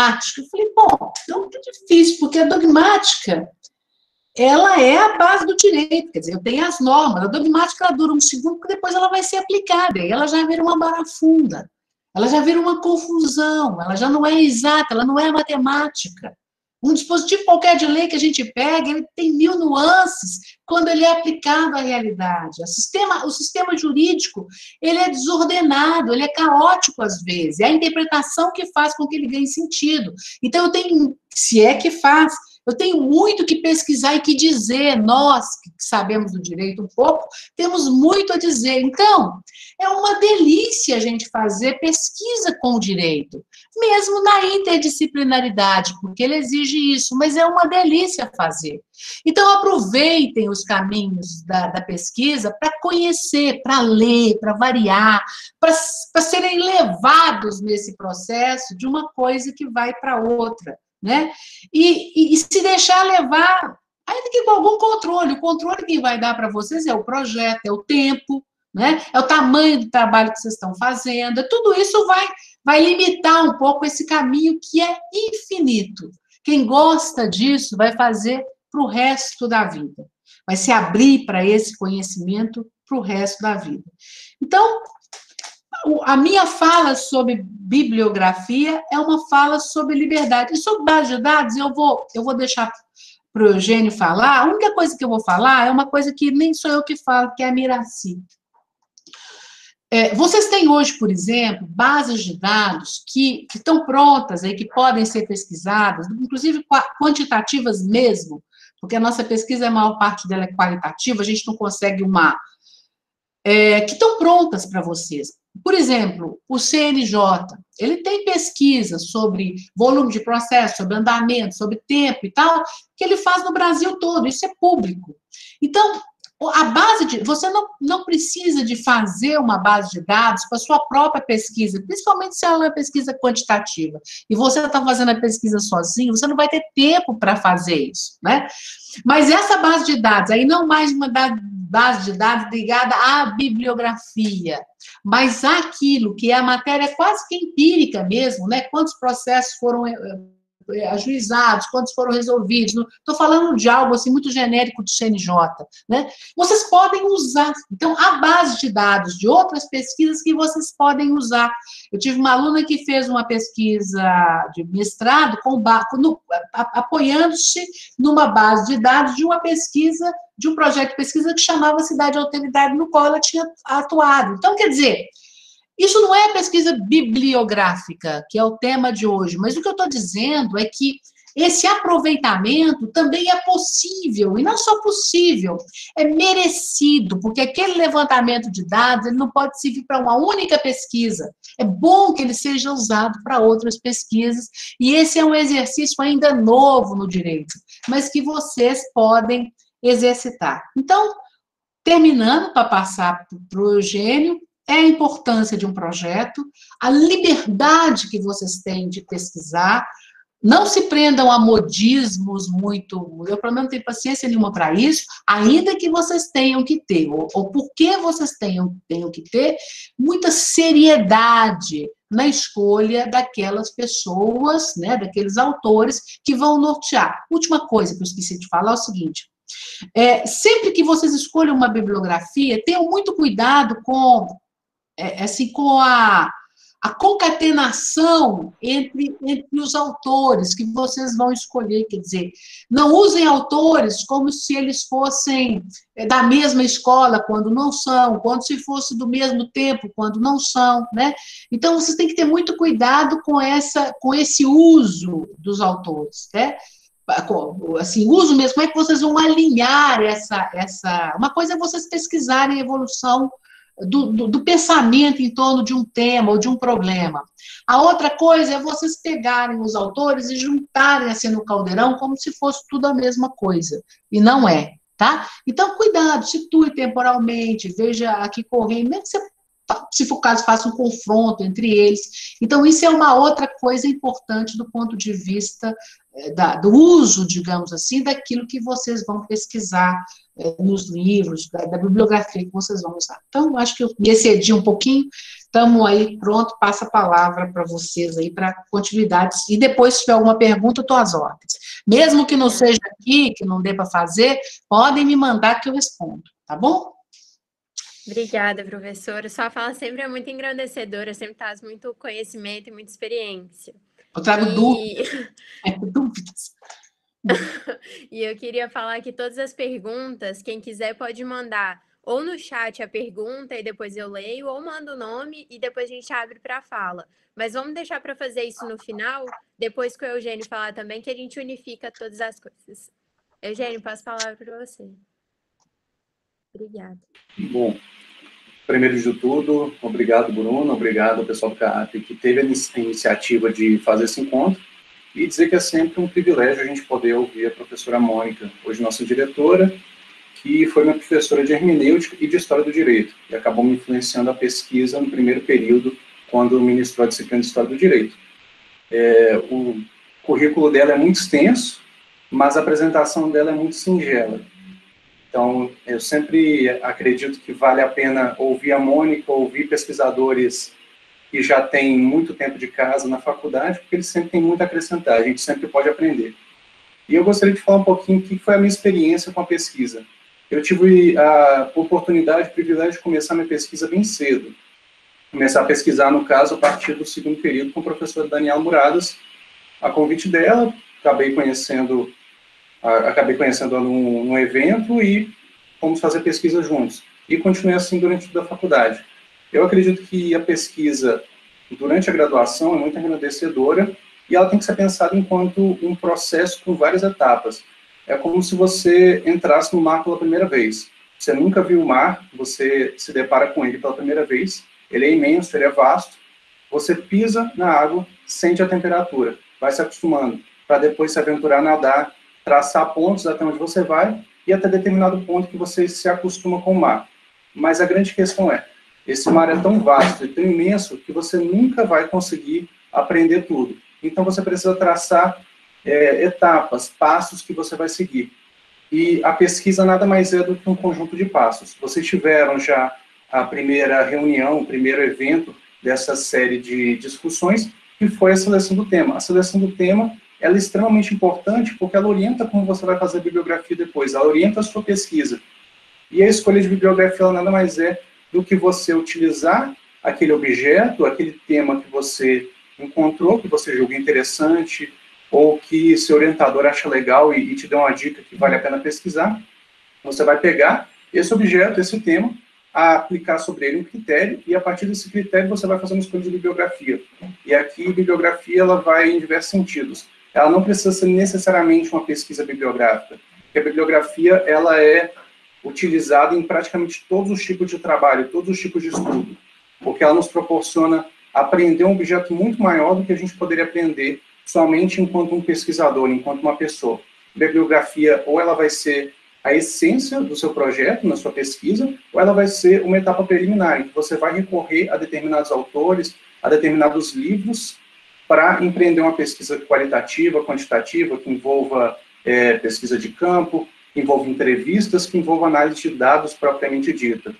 dogmática. Eu falei, bom, então é difícil, porque a dogmática, ela é a base do direito, quer dizer, eu tenho as normas, a dogmática ela dura um segundo, porque depois ela vai ser aplicada, e ela já vira uma barafunda, ela já vira uma confusão, ela já não é exata, ela não é matemática. Um dispositivo qualquer de lei que a gente pega, ele tem 1000 nuances quando ele é aplicado à realidade. O sistema jurídico, ele é desordenado, ele é caótico às vezes, é a interpretação que faz com que ele ganhe sentido. Então, eu tenho, se é que faz, eu tenho muito que pesquisar e que dizer, nós que sabemos do direito um pouco, temos muito a dizer. Então, é uma delícia a gente fazer pesquisa com o direito, mesmo na interdisciplinaridade, porque ele exige isso, mas é uma delícia fazer. Então, aproveitem os caminhos da pesquisa para conhecer, para ler, para variar, para serem levados nesse processo de uma coisa que vai para outra, né? E se deixar levar, ainda que com algum controle. O controle que vai dar para vocês é o projeto, é o tempo, né? É o tamanho do trabalho que vocês estão fazendo. Tudo isso vai limitar um pouco esse caminho que é infinito. Quem gosta disso vai fazer para o resto da vida. Vai se abrir para esse conhecimento para o resto da vida. Então, a minha fala sobre bibliografia é uma fala sobre liberdade. E sobre base de dados, eu vou deixar para o Eugênio falar. A única coisa que eu vou falar é uma coisa que nem sou eu que falo, que é a Miraci. Vocês têm hoje, por exemplo, bases de dados que estão prontas, aí, que podem ser pesquisadas, inclusive quantitativas mesmo, porque a nossa pesquisa, a maior parte dela é qualitativa, a gente não consegue que estão prontas para vocês. Por exemplo, o CNJ, ele tem pesquisa sobre volume de processo, sobre andamento, sobre tempo e tal, que ele faz no Brasil todo, isso é público. Então, você não precisa de fazer uma base de dados para a sua própria pesquisa, principalmente se ela é uma pesquisa quantitativa, e você está fazendo a pesquisa sozinho, você não vai ter tempo para fazer isso, né? Mas essa base de dados, aí não mais uma base de dados ligada à bibliografia, mas àquilo que é a matéria quase que empírica mesmo, né? Quantos processos foram ajuizados, quantos foram resolvidos. Estou falando de algo assim muito genérico do CNJ, né? Vocês podem usar. Então, há base de dados de outras pesquisas que vocês podem usar. Eu tive uma aluna que fez uma pesquisa de mestrado apoiando-se numa base de dados de uma pesquisa, de um projeto de pesquisa que chamava Cidade e Alteridade, no qual ela tinha atuado. Então, quer dizer, isso não é pesquisa bibliográfica, que é o tema de hoje, mas o que eu estou dizendo é que esse aproveitamento também é possível, e não só possível, é merecido, porque aquele levantamento de dados ele não pode servir para uma única pesquisa. É bom que ele seja usado para outras pesquisas, e esse é um exercício ainda novo no direito, mas que vocês podem exercitar. Então, terminando, para passar para o Eugênio, é a importância de um projeto, a liberdade que vocês têm de pesquisar, não se prendam a modismos muito, eu pelo menos não tenho paciência nenhuma para isso, ainda que vocês tenham que ter, ou porque vocês tenham que ter, muita seriedade na escolha daquelas pessoas, né, daqueles autores que vão nortear. Última coisa que eu esqueci de falar é o seguinte, sempre que vocês escolham uma bibliografia, tenham muito cuidado com a concatenação entre os autores que vocês vão escolher, quer dizer, não usem autores como se eles fossem da mesma escola, quando não são, quando se fosse do mesmo tempo, quando não são, né? Então, vocês têm que ter muito cuidado com esse uso dos autores, né? Assim, uso mesmo, como é que vocês vão alinhar uma coisa é vocês pesquisarem a evolução do pensamento em torno de um tema ou de um problema. A outra coisa é vocês pegarem os autores e juntarem assim no caldeirão como se fosse tudo a mesma coisa, e não é, tá? Então, cuidado, situe temporalmente, veja aqui correndo, mesmo que você, se for o caso, faça um confronto entre eles. Então, isso é uma outra coisa importante do ponto de vista do uso, digamos assim, daquilo que vocês vão pesquisar nos livros, da bibliografia que vocês vão usar. Então, acho que eu me excedi um pouquinho, estamos aí, pronto, passa a palavra para vocês aí, para continuidades. E depois, se tiver alguma pergunta, eu estou às ordens. Mesmo que não seja aqui, que não dê para fazer, podem me mandar que eu respondo, tá bom? Obrigada, professora. Sua fala sempre é muito engrandecedora, sempre traz muito conhecimento e muita experiência. Eu trago dúvidas. E eu queria falar que todas as perguntas, quem quiser pode mandar ou no chat a pergunta e depois eu leio, ou manda o nome e depois a gente abre para fala. Mas vamos deixar para fazer isso no final, depois que o Eugênio falar também, que a gente unifica todas as coisas. Eugênio, passo a palavra para você. Obrigada. Bom, primeiro de tudo, obrigado, Bruno, obrigado ao pessoal do CAAP que teve a iniciativa de fazer esse encontro e dizer que é sempre um privilégio a gente poder ouvir a professora Mônica, hoje nossa diretora, que foi minha professora de hermenêutica e de história do direito, e acabou me influenciando a pesquisa no primeiro período, quando ministrou a disciplina de história do direito. O currículo dela é muito extenso, mas a apresentação dela é muito singela. Então, eu sempre acredito que vale a pena ouvir a Mônica, ouvir pesquisadores que já têm muito tempo de casa na faculdade, porque eles sempre têm muito a acrescentar, a gente sempre pode aprender. E eu gostaria de falar um pouquinho o que foi a minha experiência com a pesquisa. Eu tive a oportunidade, o privilégio de começar minha pesquisa bem cedo. Começar a pesquisar, no caso, a partir do segundo período com o professor Daniel Muradas. A convite dela, acabei conhecendo num evento e fomos fazer pesquisa juntos. E continuei assim durante toda a faculdade. Eu acredito que a pesquisa, durante a graduação, é muito engrandecedora e ela tem que ser pensada enquanto um processo com várias etapas. É como se você entrasse no mar pela primeira vez. Você nunca viu o mar, você se depara com ele pela primeira vez, ele é imenso, ele é vasto, você pisa na água, sente a temperatura, vai se acostumando, para depois se aventurar a nadar, traçar pontos até onde você vai, e até determinado ponto que você se acostuma com o mar. Mas a grande questão é, esse mar é tão vasto e tão imenso que você nunca vai conseguir aprender tudo. Então você precisa traçar etapas, passos que você vai seguir. E a pesquisa nada mais é do que um conjunto de passos. Vocês tiveram já a primeira reunião, o primeiro evento dessa série de discussões, que foi a seleção do tema. A seleção do tema, ela é extremamente importante porque ela orienta como você vai fazer a bibliografia depois, ela orienta a sua pesquisa. E a escolha de bibliografia, ela nada mais é do que você utilizar aquele objeto, aquele tema que você encontrou, que você julga interessante, ou que seu orientador acha legal e te deu uma dica que vale a pena pesquisar. Você vai pegar esse objeto, esse tema, a aplicar sobre ele um critério, e a partir desse critério você vai fazer uma escolha de bibliografia. E aqui, a bibliografia, ela vai em diversos sentidos. Ela não precisa ser necessariamente uma pesquisa bibliográfica, porque a bibliografia, ela é utilizada em praticamente todos os tipos de trabalho, todos os tipos de estudo, porque ela nos proporciona aprender um objeto muito maior do que a gente poderia aprender somente enquanto um pesquisador, enquanto uma pessoa. A bibliografia, ou ela vai ser a essência do seu projeto, na sua pesquisa, ou ela vai ser uma etapa preliminar, em que você vai recorrer a determinados autores, a determinados livros, para empreender uma pesquisa qualitativa, quantitativa, que envolva pesquisa de campo, que envolva entrevistas, que envolva análise de dados propriamente dita.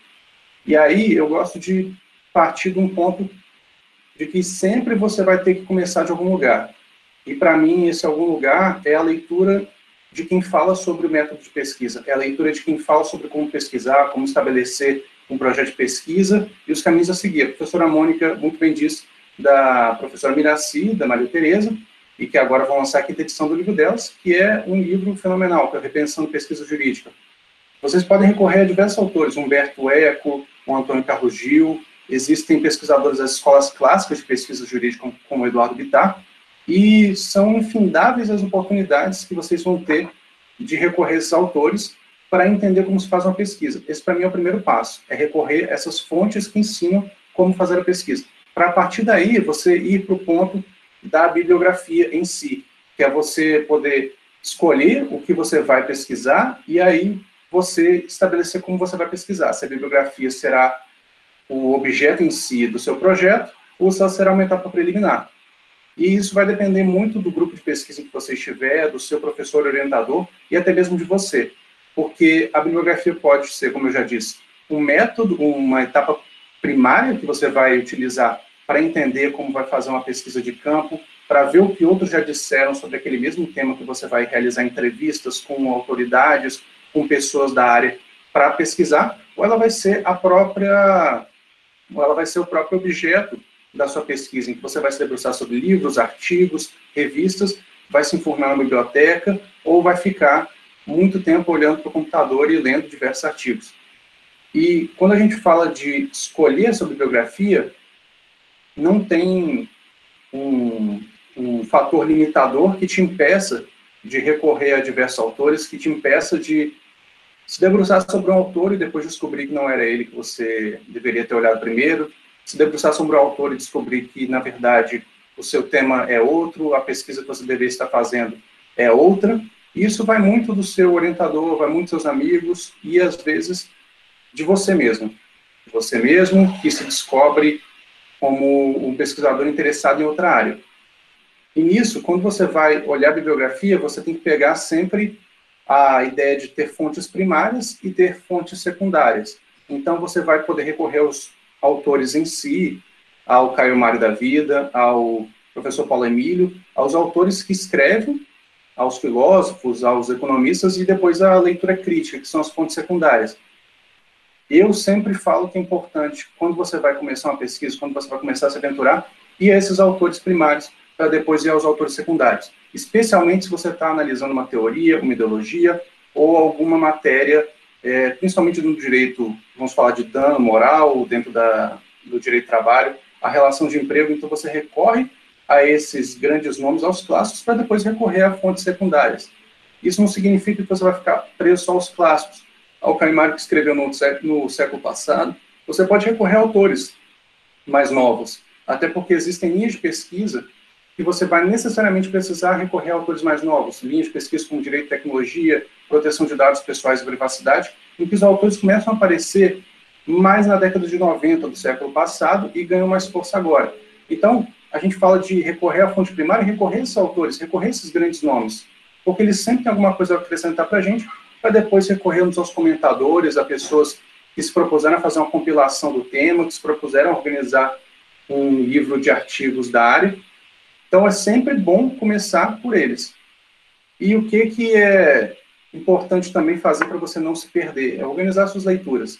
E aí, eu gosto de partir de um ponto de que sempre você vai ter que começar de algum lugar. E, para mim, esse algum lugar é a leitura de quem fala sobre o método de pesquisa, é a leitura de quem fala sobre como pesquisar, como estabelecer um projeto de pesquisa e os caminhos a seguir. A professora Mônica muito bem disse da professora Miraci, da Maria Tereza, e que agora vão lançar a quinta edição do livro delas, que é um livro fenomenal, que é Repensando Pesquisa Jurídica. Vocês podem recorrer a diversos autores, Humberto Eco, o Antônio Carlos Gil, existem pesquisadores das escolas clássicas de pesquisa jurídica, como Eduardo Bittar, e são infindáveis as oportunidades que vocês vão ter de recorrer a esses autores para entender como se faz uma pesquisa. Esse, para mim, é o primeiro passo, é recorrer a essas fontes que ensinam como fazer a pesquisa. Para, a partir daí, você ir para o ponto da bibliografia em si, que é você poder escolher o que você vai pesquisar e aí você estabelecer como você vai pesquisar. Se a bibliografia será o objeto em si do seu projeto ou se ela será uma etapa preliminar. E isso vai depender muito do grupo de pesquisa que você estiver, do seu professor orientador e até mesmo de você. Porque a bibliografia pode ser, como eu já disse, um método, uma etapa primária que você vai utilizar para entender como vai fazer uma pesquisa de campo, para ver o que outros já disseram sobre aquele mesmo tema que você vai realizar entrevistas com autoridades, com pessoas da área para pesquisar, ou ela vai ser o próprio objeto da sua pesquisa, em que você vai se debruçar sobre livros, artigos, revistas, vai se informar na biblioteca, ou vai ficar muito tempo olhando para o computador e lendo diversos artigos. E quando a gente fala de escolher essa bibliografia, não tem um fator limitador que te impeça de recorrer a diversos autores, que te impeça de se debruçar sobre um autor e depois descobrir que não era ele que você deveria ter olhado primeiro, se debruçar sobre um autor e descobrir que, na verdade, o seu tema é outro, a pesquisa que você deveria estar fazendo é outra. Isso vai muito do seu orientador, vai muito dos seus amigos e, às vezes, de você mesmo. De você mesmo que se descobre como um pesquisador interessado em outra área. E nisso, quando você vai olhar a bibliografia, você tem que pegar sempre a ideia de ter fontes primárias e ter fontes secundárias. Então, você vai poder recorrer aos autores em si, ao Caio Mário da Vida, ao professor Paulo Emílio, aos autores que escrevem, aos filósofos, aos economistas, e depois a leitura crítica, que são as fontes secundárias. Eu sempre falo que é importante, quando você vai começar uma pesquisa, quando você vai começar a se aventurar, ir a esses autores primários, para depois ir aos autores secundários. Especialmente se você está analisando uma teoria, uma ideologia, ou alguma matéria, principalmente no direito, vamos falar de dano moral, dentro do direito do trabalho, a relação de emprego, então você recorre a esses grandes nomes, aos clássicos, para depois recorrer a fontes secundárias. Isso não significa que você vai ficar preso só aos clássicos. Ao Caio Mário, que escreveu no século passado, você pode recorrer a autores mais novos, até porque existem linhas de pesquisa que você vai necessariamente precisar recorrer a autores mais novos, linhas de pesquisa como direito e tecnologia, proteção de dados pessoais e privacidade, em que os autores começam a aparecer mais na década de 90 do século passado e ganham mais força agora. Então, a gente fala de recorrer à fonte primária, recorrer a esses autores, recorrer a esses grandes nomes, porque eles sempre têm alguma coisa a acrescentar para a gente, para depois recorrermos aos comentadores, a pessoas que se propuseram a fazer uma compilação do tema, que se propuseram a organizar um livro de artigos da área. Então, é sempre bom começar por eles. E o que é importante também fazer para você não se perder? É organizar suas leituras.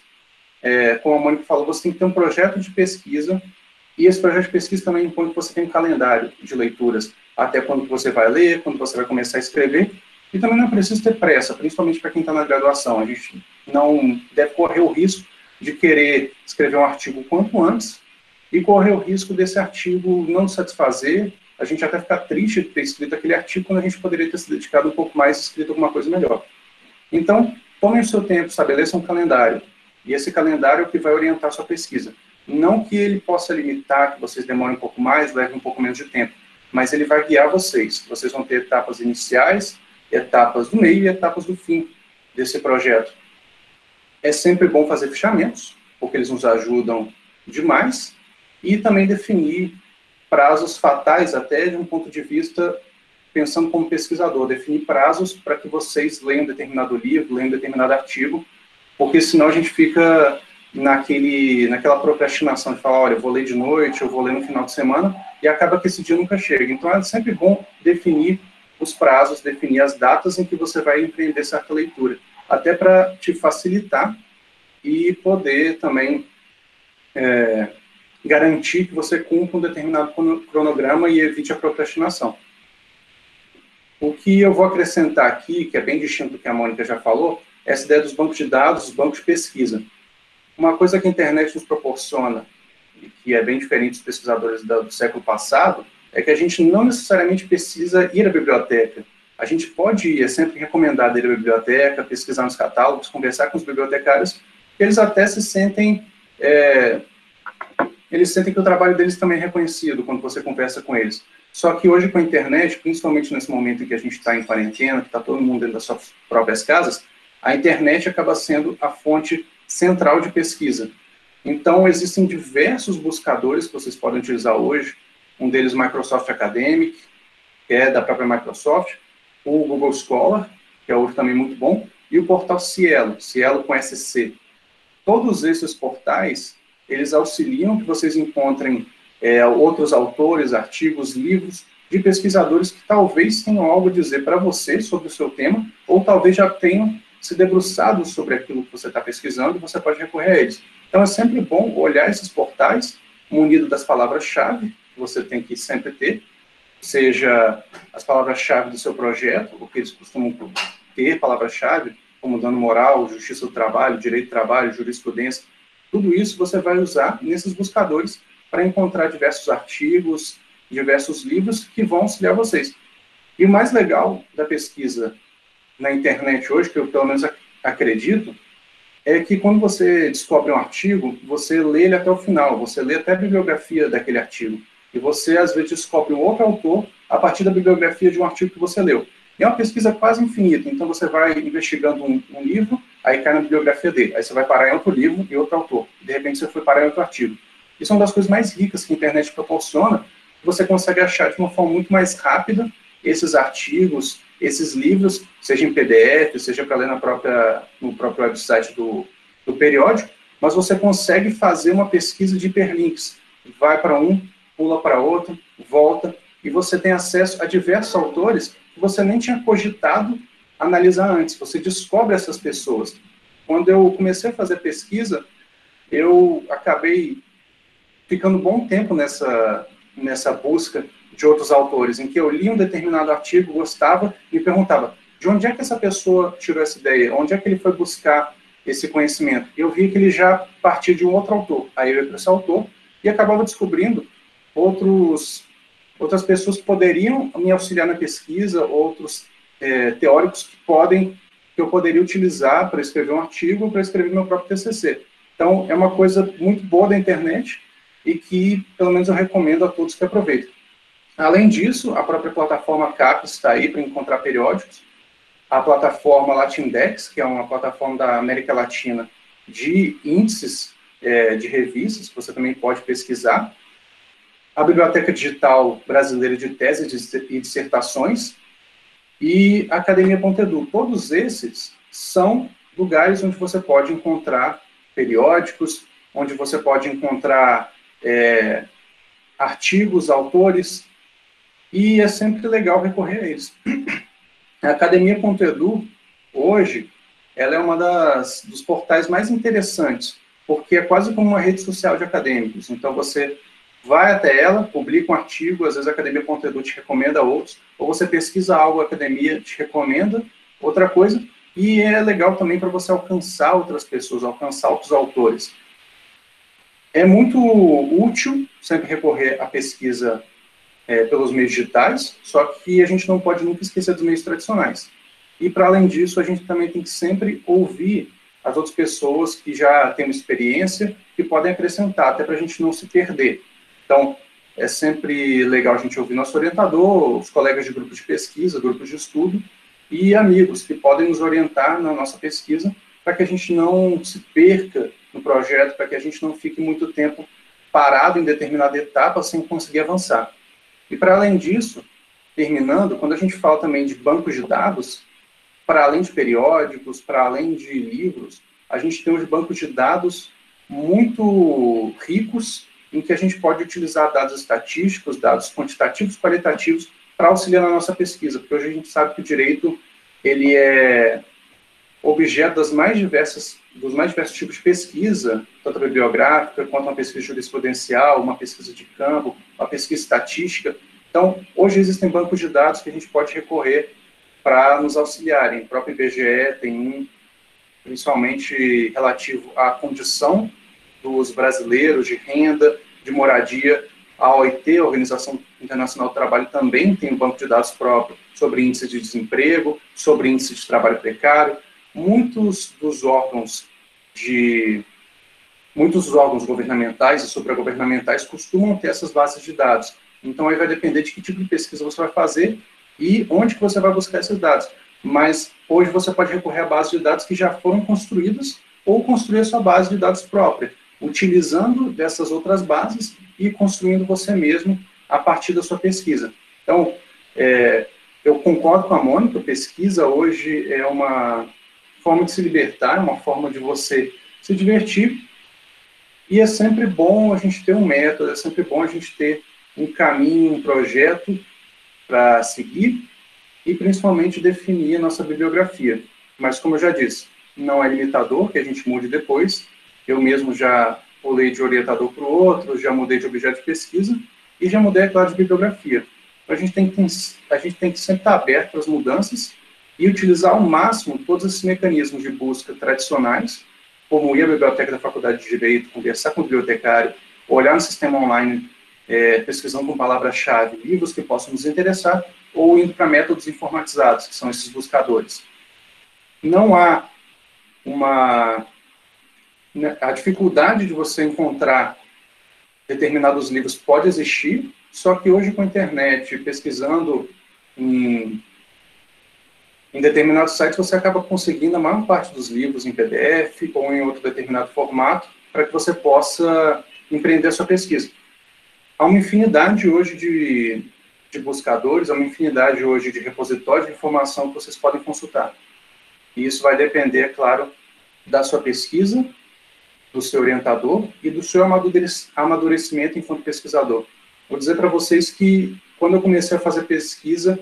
Como a Mônica falou, você tem que ter um projeto de pesquisa, e esse projeto de pesquisa também impõe que você tenha um calendário de leituras, até quando você vai ler, quando você vai começar a escrever, e também não é preciso ter pressa, principalmente para quem está na graduação. A gente não deve correr o risco de querer escrever um artigo quanto antes, e correr o risco desse artigo não nos satisfazer, a gente até ficar triste de ter escrito aquele artigo, quando a gente poderia ter se dedicado um pouco mais e escrito alguma coisa melhor. Então, tomem o seu tempo, estabeleçam um calendário, e esse calendário é o que vai orientar a sua pesquisa. Não que ele possa limitar, que vocês demorem um pouco mais, levem um pouco menos de tempo, mas ele vai guiar vocês. Vocês vão ter etapas iniciais, etapas do meio e etapas do fim desse projeto. É sempre bom fazer fichamentos, porque eles nos ajudam demais, e também definir prazos fatais, até de um ponto de vista, pensando como pesquisador, definir prazos para que vocês leiam determinado livro, leiam determinado artigo, porque senão a gente fica naquela procrastinação de falar, olha, eu vou ler de noite, eu vou ler no final de semana, e acaba que esse dia nunca chega. Então é sempre bom definir os prazos, definir as datas em que você vai empreender certa leitura, até para te facilitar e poder também garantir que você cumpra um determinado cronograma e evite a procrastinação. O que eu vou acrescentar aqui, que é bem distinto do que a Mônica já falou, é essa ideia dos bancos de dados, dos bancos de pesquisa. Uma coisa que a internet nos proporciona, e que é bem diferente dos pesquisadores do século passado, é que a gente não necessariamente precisa ir à biblioteca. A gente pode ir, é sempre recomendado ir à biblioteca, pesquisar nos catálogos, conversar com os bibliotecários, que eles até se sentem... eles sentem que o trabalho deles também é reconhecido quando você conversa com eles. Só que hoje com a internet, principalmente nesse momento em que a gente está em quarentena, que está todo mundo dentro das suas próprias casas, a internet acaba sendo a fonte central de pesquisa. Então, existem diversos buscadores que vocês podem utilizar hoje, um deles o Microsoft Academic, que é da própria Microsoft, o Google Scholar, que é outro também muito bom, e o portal Cielo, Cielo com SC. Todos esses portais, eles auxiliam que vocês encontrem outros autores, artigos, livros de pesquisadores que talvez tenham algo a dizer para você sobre o seu tema, ou talvez já tenham se debruçado sobre aquilo que você está pesquisando, e você pode recorrer a eles. Então, é sempre bom olhar esses portais, munido das palavras-chave, que você tem que sempre ter, seja as palavras-chave do seu projeto, o que eles costumam ter, palavras-chave, como dano moral, justiça do trabalho, direito do trabalho, jurisprudência, tudo isso você vai usar nesses buscadores para encontrar diversos artigos, diversos livros que vão auxiliar vocês. E o mais legal da pesquisa na internet hoje, que eu pelo menos acredito, é que quando você descobre um artigo, você lê ele até o final, você lê até a bibliografia daquele artigo. E você, às vezes, descobre um outro autor a partir da bibliografia de um artigo que você leu. E é uma pesquisa quase infinita, então você vai investigando um livro, aí cai na bibliografia dele, aí você vai parar em outro livro e outro autor, e de repente você foi parar em outro artigo. Isso é uma das coisas mais ricas que a internet proporciona, você consegue achar de uma forma muito mais rápida esses artigos, esses livros, seja em PDF, seja para ler no próprio website do periódico, mas você consegue fazer uma pesquisa de hiperlinks. Vai para um, pula para outro, volta, e você tem acesso a diversos autores que você nem tinha cogitado analisar antes. Você descobre essas pessoas. Quando eu comecei a fazer pesquisa, eu acabei ficando um bom tempo nessa busca de outros autores, em que eu li um determinado artigo, gostava, e me perguntava, de onde é que essa pessoa tirou essa ideia? Onde é que ele foi buscar esse conhecimento? Eu vi que ele já partia de um outro autor. Aí eu ia para esse autor e acabava descobrindo outras pessoas que poderiam me auxiliar na pesquisa, outros teóricos que eu poderia utilizar para escrever um artigo ou para escrever meu próprio TCC. Então, é uma coisa muito boa da internet e que, pelo menos, eu recomendo a todos que aproveitem. Além disso, a própria plataforma CAPES está aí para encontrar periódicos. A plataforma Latindex, que é uma plataforma da América Latina de índices de revistas, que você também pode pesquisar. A Biblioteca Digital Brasileira de Teses e Dissertações e a Academia.edu. Todos esses são lugares onde você pode encontrar periódicos, onde você pode encontrar artigos, autores, e é sempre legal recorrer a eles. A Academia.edu, hoje, ela é uma dos portais mais interessantes, porque é quase como uma rede social de acadêmicos. Então, você vai até ela, publica um artigo, às vezes a Academia.edu te recomenda outros, ou você pesquisa algo, a Academia te recomenda outra coisa, e é legal também para você alcançar outras pessoas, alcançar outros autores. É muito útil sempre recorrer à pesquisa pelos meios digitais, só que a gente não pode nunca esquecer dos meios tradicionais. E, para além disso, a gente também tem que sempre ouvir as outras pessoas que já têm uma experiência, que podem acrescentar, até para a gente não se perder. Então, é sempre legal a gente ouvir nosso orientador, os colegas de grupos de pesquisa, grupos de estudo, e amigos que podem nos orientar na nossa pesquisa, para que a gente não se perca no projeto, para que a gente não fique muito tempo parado em determinada etapa sem conseguir avançar. E, para além disso, terminando, quando a gente fala também de bancos de dados, para além de periódicos, para além de livros, a gente tem os bancos de dados muito ricos, em que a gente pode utilizar dados estatísticos, dados quantitativos, qualitativos, para auxiliar na nossa pesquisa, porque hoje a gente sabe que o direito ele é objeto dos mais diversos tipos de pesquisa, tanto a bibliográfica, quanto uma pesquisa jurisprudencial, uma pesquisa de campo, uma pesquisa estatística. Então, hoje existem bancos de dados que a gente pode recorrer para nos auxiliarem. O próprio IBGE tem um, principalmente relativo à condição dos brasileiros de renda, de moradia. A OIT, a Organização Internacional do Trabalho, também tem um banco de dados próprio sobre índice de desemprego, sobre índice de trabalho precário. Muitos dos órgãos governamentais e supragovernamentais costumam ter essas bases de dados. Então, aí vai depender de que tipo de pesquisa você vai fazer e onde que você vai buscar esses dados. Mas, hoje, você pode recorrer a bases de dados que já foram construídas ou construir a sua base de dados própria, utilizando dessas outras bases e construindo você mesmo a partir da sua pesquisa. Então, eu concordo com a Mônica, a pesquisa hoje é uma forma de se libertar, é uma forma de você se divertir E é sempre bom a gente ter um método, é sempre bom a gente ter um caminho, um projeto para seguir e, principalmente, definir a nossa bibliografia. Mas, como eu já disse, não é limitador que a gente mude depois. Eu mesmo já pulei de orientador para o outro, já mudei de objeto de pesquisa e já mudei, é claro, de bibliografia. Então, a gente tem que sempre estar aberto para as mudanças e utilizar ao máximo todos esses mecanismos de busca tradicionais, como ir à biblioteca da Faculdade de Direito, conversar com o bibliotecário, olhar no sistema online, pesquisando com palavra-chave livros que possam nos interessar, ou indo para métodos informatizados, que são esses buscadores. Não há a dificuldade de você encontrar determinados livros pode existir, só que hoje com a internet, pesquisando em determinados sites, você acaba conseguindo a maior parte dos livros em PDF ou em outro determinado formato, para que você possa empreender a sua pesquisa. Há uma infinidade hoje de buscadores, há uma infinidade hoje de repositórios de informação que vocês podem consultar. E isso vai depender, é claro, da sua pesquisa, do seu orientador e do seu amadurecimento enquanto pesquisador. Vou dizer para vocês que, quando eu comecei a fazer pesquisa,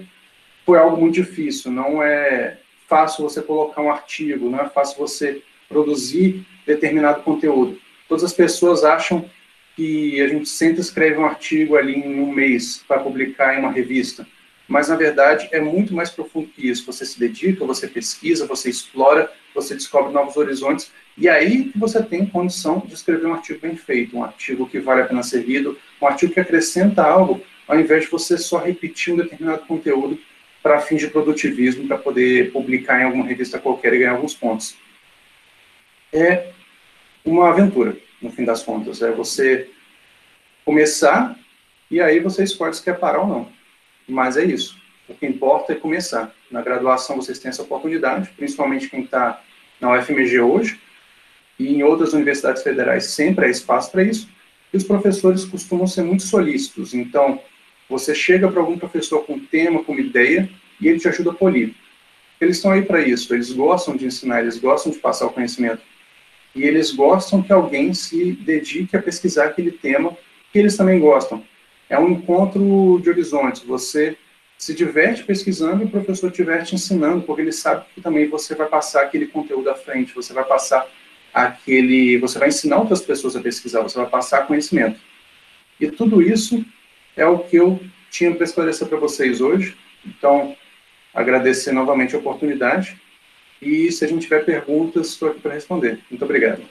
foi algo muito difícil. Não é fácil você colocar um artigo, não é fácil você produzir determinado conteúdo. Todas as pessoas acham que a gente sempre escreve um artigo ali em um mês para publicar em uma revista. Mas, na verdade, é muito mais profundo que isso. Você se dedica, você pesquisa, você explora, você descobre novos horizontes, e aí que você tem condição de escrever um artigo bem feito, um artigo que vale a pena ser lido, um artigo que acrescenta algo, ao invés de você só repetir um determinado conteúdo para fins de produtivismo, para poder publicar em alguma revista qualquer e ganhar alguns pontos. É uma aventura, no fim das contas. É você começar, e aí você escolhe se quer parar ou não. Mas é isso. O que importa é começar. Na graduação vocês têm essa oportunidade, principalmente quem está na UFMG hoje, e em outras universidades federais sempre há espaço para isso, e os professores costumam ser muito solícitos. Então, você chega para algum professor com um tema, com uma ideia, e ele te ajuda a polir. Eles estão aí para isso, eles gostam de ensinar, eles gostam de passar o conhecimento, e eles gostam que alguém se dedique a pesquisar aquele tema que eles também gostam. É um encontro de horizontes, você se diverte pesquisando e o professor te diverte ensinando, porque ele sabe que também você vai passar aquele conteúdo à frente, você vai ensinar outras pessoas a pesquisar, você vai passar conhecimento. E tudo isso é o que eu tinha para esclarecer para vocês hoje. Então, agradecer novamente a oportunidade, e se a gente tiver perguntas, estou aqui para responder. Muito obrigado.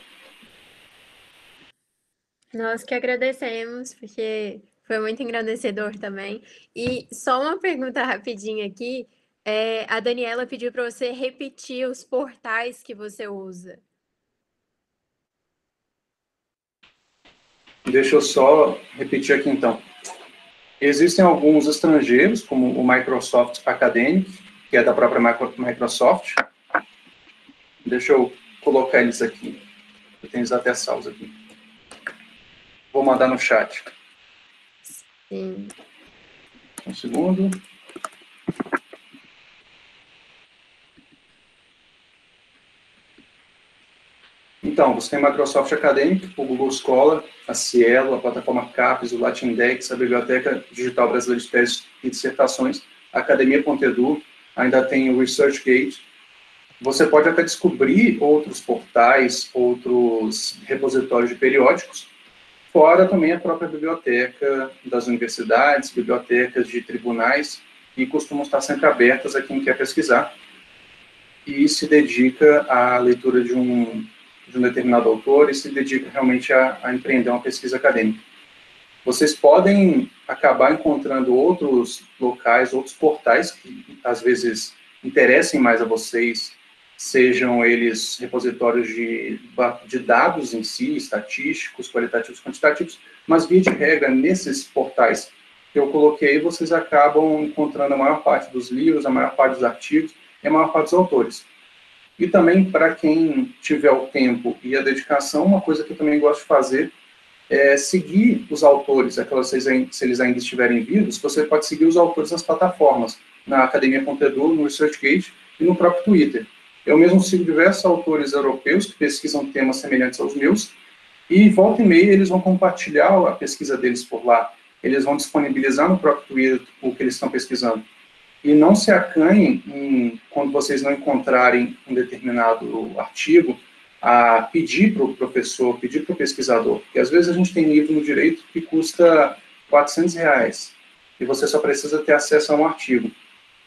Nós que agradecemos, porque foi muito engrandecedor também. E só uma pergunta rapidinha aqui. A Daniela pediu para você repetir os portais que você usa. Deixa eu só repetir aqui, então. Existem alguns estrangeiros, como o Microsoft Academic, que é da própria Microsoft. Deixa eu colocar eles aqui. Eu tenho eles até salvos aqui. Vou mandar no chat. Sim. Um segundo. Então, você tem Microsoft Academic, o Google Scholar, a Cielo, a plataforma CAPES, o LatinDex, a Biblioteca Digital Brasileira de Teses e Dissertações, a Academia Pontedou, ainda tem o ResearchGate. Você pode até descobrir outros portais, outros repositórios de periódicos, fora também a própria biblioteca das universidades, bibliotecas de tribunais, que costumam estar sempre abertas a quem quer pesquisar e se dedica à leitura de um determinado autor e se dedica realmente a empreender uma pesquisa acadêmica. Vocês podem acabar encontrando outros locais, outros portais que às vezes interessem mais a vocês, sejam eles repositórios de dados em si, estatísticos, qualitativos, quantitativos, mas via de regra, nesses portais que eu coloquei, vocês acabam encontrando a maior parte dos livros, a maior parte dos artigos e a maior parte dos autores. E também, para quem tiver o tempo e a dedicação, uma coisa que eu também gosto de fazer é seguir os autores, se eles ainda estiverem vivos, você pode seguir os autores nas plataformas, na Academia Pontedou, no ResearchGate e no próprio Twitter. Eu mesmo sigo diversos autores europeus que pesquisam temas semelhantes aos meus, E volta e meia eles vão compartilhar a pesquisa deles por lá. Eles vão disponibilizar no próprio Twitter o que eles estão pesquisando. E não se acanhem, quando vocês não encontrarem um determinado artigo, a pedir para o professor, pedir para o pesquisador. Porque às vezes a gente tem livro no direito que custa R$400 e você só precisa ter acesso a um artigo.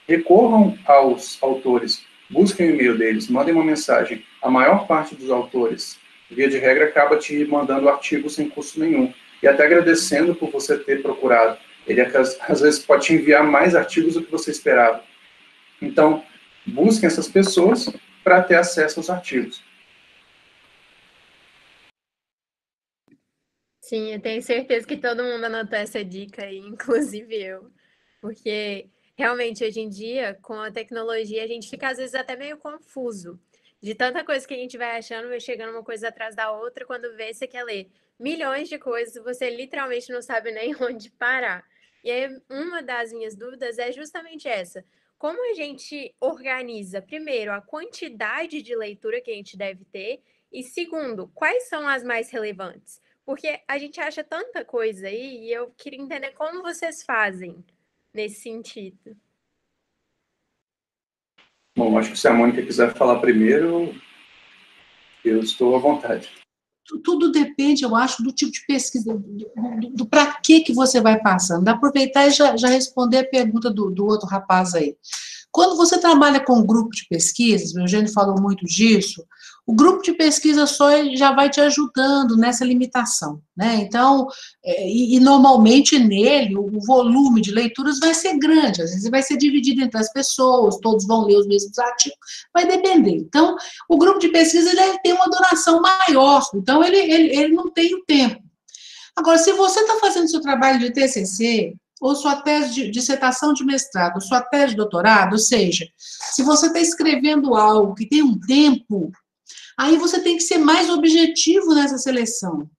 Recorram aos autores, busquem o e-mail deles, mandem uma mensagem. A maior parte dos autores, via de regra, acaba te mandando artigo sem custo nenhum. E até agradecendo por você ter procurado. Ele, às vezes, pode te enviar mais artigos do que você esperava. Então, busquem essas pessoas para ter acesso aos artigos. Sim, eu tenho certeza que todo mundo anotou essa dica aí, inclusive eu. Porque, realmente, hoje em dia, com a tecnologia, a gente fica, às vezes, até meio confuso. De tanta coisa que a gente vai achando, vai chegando uma coisa atrás da outra, quando vê, você quer ler milhões de coisas, você literalmente não sabe nem onde parar. E aí, uma das minhas dúvidas é justamente essa. Como a gente organiza, primeiro, a quantidade de leitura que a gente deve ter, e segundo, quais são as mais relevantes? Porque a gente acha tanta coisa aí, e eu queria entender como vocês fazem nesse sentido. Bom, acho que se a Mônica quiser falar primeiro, eu estou à vontade. Tudo depende, eu acho, do tipo de pesquisa, do para que você vai passando. Dá aproveitar e já responder a pergunta do outro rapaz aí. Quando você trabalha com um grupo de pesquisas, o Eugênio falou muito disso, o grupo de pesquisa só já vai te ajudando nessa limitação, né? Então, normalmente nele, o volume de leituras vai ser grande, às vezes vai ser dividido entre as pessoas, todos vão ler os mesmos artigos, vai depender. Então, o grupo de pesquisa ele tem uma duração maior, então ele não tem o tempo. Agora, se você está fazendo seu trabalho de TCC, ou sua tese de dissertação de mestrado, ou sua tese de doutorado, ou seja, se você está escrevendo algo que tem um tempo, aí você tem que ser mais objetivo nessa seleção.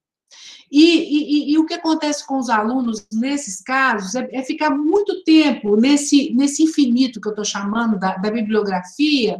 E o que acontece com os alunos nesses casos é ficar muito tempo nesse infinito que eu estou chamando da bibliografia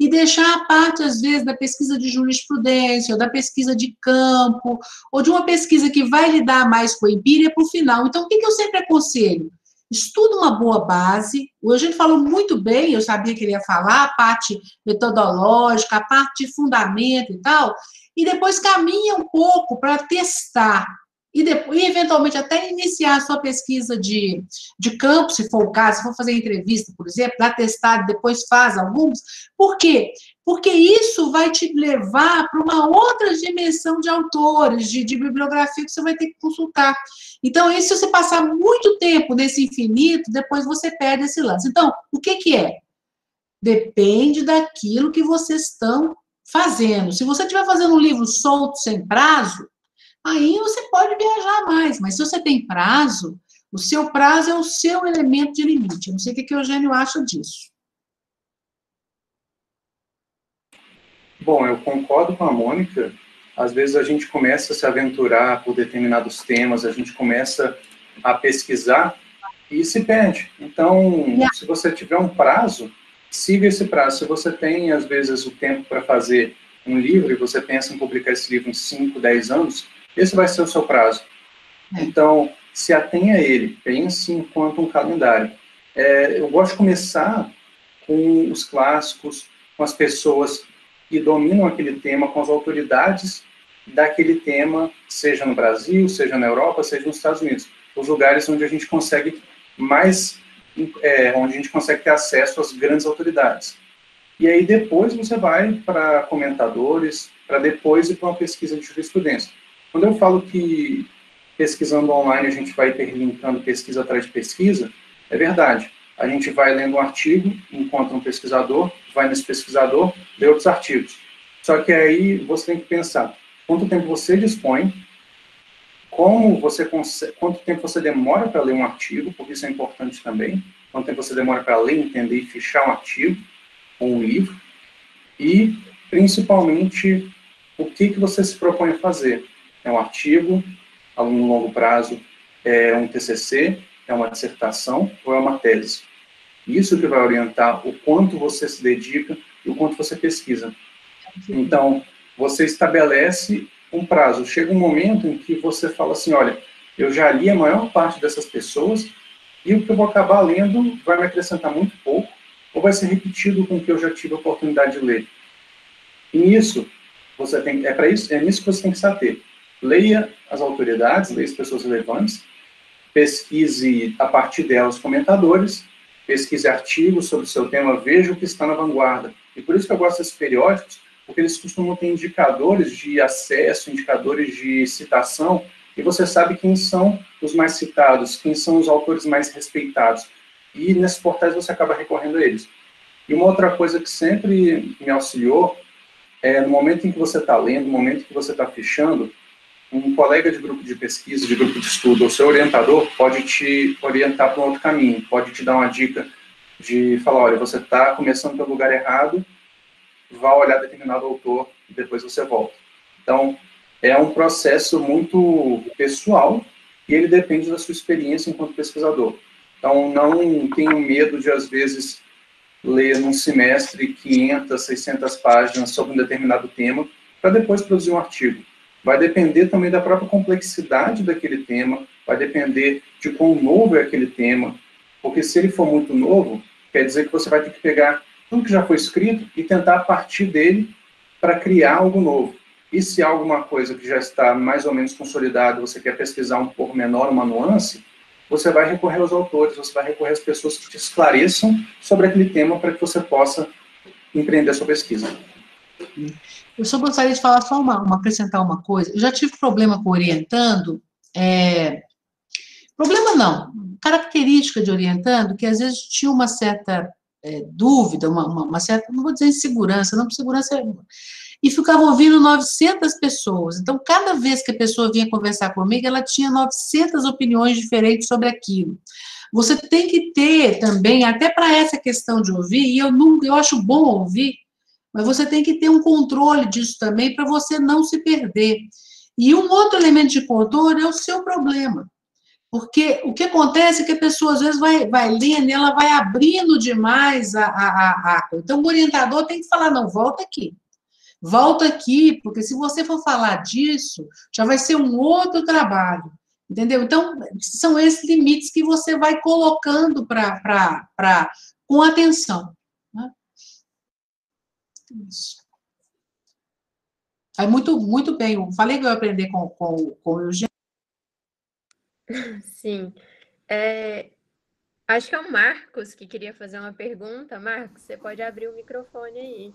e deixar a parte, às vezes, da pesquisa de jurisprudência, ou da pesquisa de campo, ou de uma pesquisa que vai lidar mais com a empíria para o final. Então, o que eu sempre aconselho? Estuda uma boa base. O Eugênio falou muito bem, eu sabia que ele ia falar, a parte metodológica, a parte de fundamento e tal, e depois caminha um pouco para testar, e eventualmente até iniciar a sua pesquisa de campo, se for o caso, se for fazer entrevista, por exemplo, dá testado, depois faz alguns. Por quê? Porque isso vai te levar para uma outra dimensão de autores, de bibliografia que você vai ter que consultar. Então, se você passar muito tempo nesse infinito, depois você perde esse lance. Então, o que é? Depende daquilo que vocês estão fazendo. Se você estiver fazendo um livro solto, sem prazo, aí você pode viajar mais, mas se você tem prazo, o seu prazo é o seu elemento de limite. Eu não sei o que o Eugênio acha disso. Bom, eu concordo com a Mônica. Às vezes a gente começa a se aventurar por determinados temas, a gente começa a pesquisar e se perde. Então, se você tiver um prazo, siga esse prazo. Se você tem, às vezes, o tempo para fazer um livro e você pensa em publicar esse livro em 5, 10 anos, esse vai ser o seu prazo. Então, se atenha a ele, pense enquanto um calendário. Eu gosto de começar com os clássicos, com as pessoas que dominam aquele tema, com as autoridades daquele tema, seja no Brasil, seja na Europa, seja nos Estados Unidos. Os lugares onde a gente consegue onde a gente consegue ter acesso às grandes autoridades. E aí depois você vai para comentadores, para depois ir para uma pesquisa de jurisprudência. Quando eu falo que pesquisando online a gente vai interlinkando pesquisa atrás de pesquisa, é verdade. A gente vai lendo um artigo, encontra um pesquisador, vai nesse pesquisador, lê outros artigos. Só que aí você tem que pensar quanto tempo você dispõe, quanto tempo você demora para ler um artigo, porque isso é importante também, quanto tempo você demora para ler, entender e fechar um artigo ou um livro, e, principalmente, o que você se propõe a fazer. É um artigo, a um longo prazo, é um TCC, é uma dissertação ou é uma tese. Isso que vai orientar o quanto você se dedica e o quanto você pesquisa. Então, você estabelece um prazo. Chega um momento em que você fala assim, olha, eu já li a maior parte dessas pessoas e o que eu vou acabar lendo vai me acrescentar muito pouco ou vai ser repetido com o que eu já tive a oportunidade de ler. E nisso, é nisso que você tem que se ater. Leia as autoridades, leia as pessoas relevantes, pesquise a partir delas comentadores, pesquise artigos sobre o seu tema, veja o que está na vanguarda. E por isso que eu gosto desses periódicos, porque eles costumam ter indicadores de acesso, indicadores de citação, e você sabe quem são os mais citados, quem são os autores mais respeitados. E nesses portais você acaba recorrendo a eles. E uma outra coisa que sempre me auxiliou é no momento em que você está lendo, no momento em que você está fechando, um colega de grupo de pesquisa, de grupo de estudo, ou seu orientador, pode te orientar para um outro caminho, pode te dar uma dica de falar, olha, você está começando pelo lugar errado, vá olhar determinado autor e depois você volta. Então, é um processo muito pessoal e ele depende da sua experiência enquanto pesquisador. Então, não tenham medo de, às vezes, ler num semestre 500, 600 páginas sobre um determinado tema para depois produzir um artigo. Vai depender também da própria complexidade daquele tema, vai depender de quão novo é aquele tema, porque se ele for muito novo, quer dizer que você vai ter que pegar tudo que já foi escrito e tentar partir dele para criar algo novo. E se há alguma coisa que já está mais ou menos consolidada, você quer pesquisar um pouco menor, uma nuance, você vai recorrer aos autores, você vai recorrer às pessoas que te esclareçam sobre aquele tema para que você possa empreender a sua pesquisa. Eu só gostaria de falar acrescentar uma coisa. Eu já tive problema com orientando, problema não, característica de orientando, que às vezes tinha uma certa dúvida, uma certa, não vou dizer insegurança, não, porque segurança e ficava ouvindo 900 pessoas. Então, cada vez que a pessoa vinha conversar comigo, ela tinha 900 opiniões diferentes sobre aquilo. Você tem que ter também, até para essa questão de ouvir, e eu acho bom ouvir, mas você tem que ter um controle disso também para você não se perder. E um outro elemento de controle é o seu problema. Porque o que acontece é que a pessoa, às vezes, vai lendo e ela vai abrindo demais a coisa. Então, o orientador tem que falar, não, volta aqui, porque se você for falar disso, já vai ser um outro trabalho, entendeu? Então, são esses limites que você vai colocando com atenção. Né? Isso. É muito bem. Eu falei que eu ia aprender com o Eugênio. Sim. Acho que é o Marcos que queria fazer uma pergunta. Marcos, você pode abrir o microfone aí.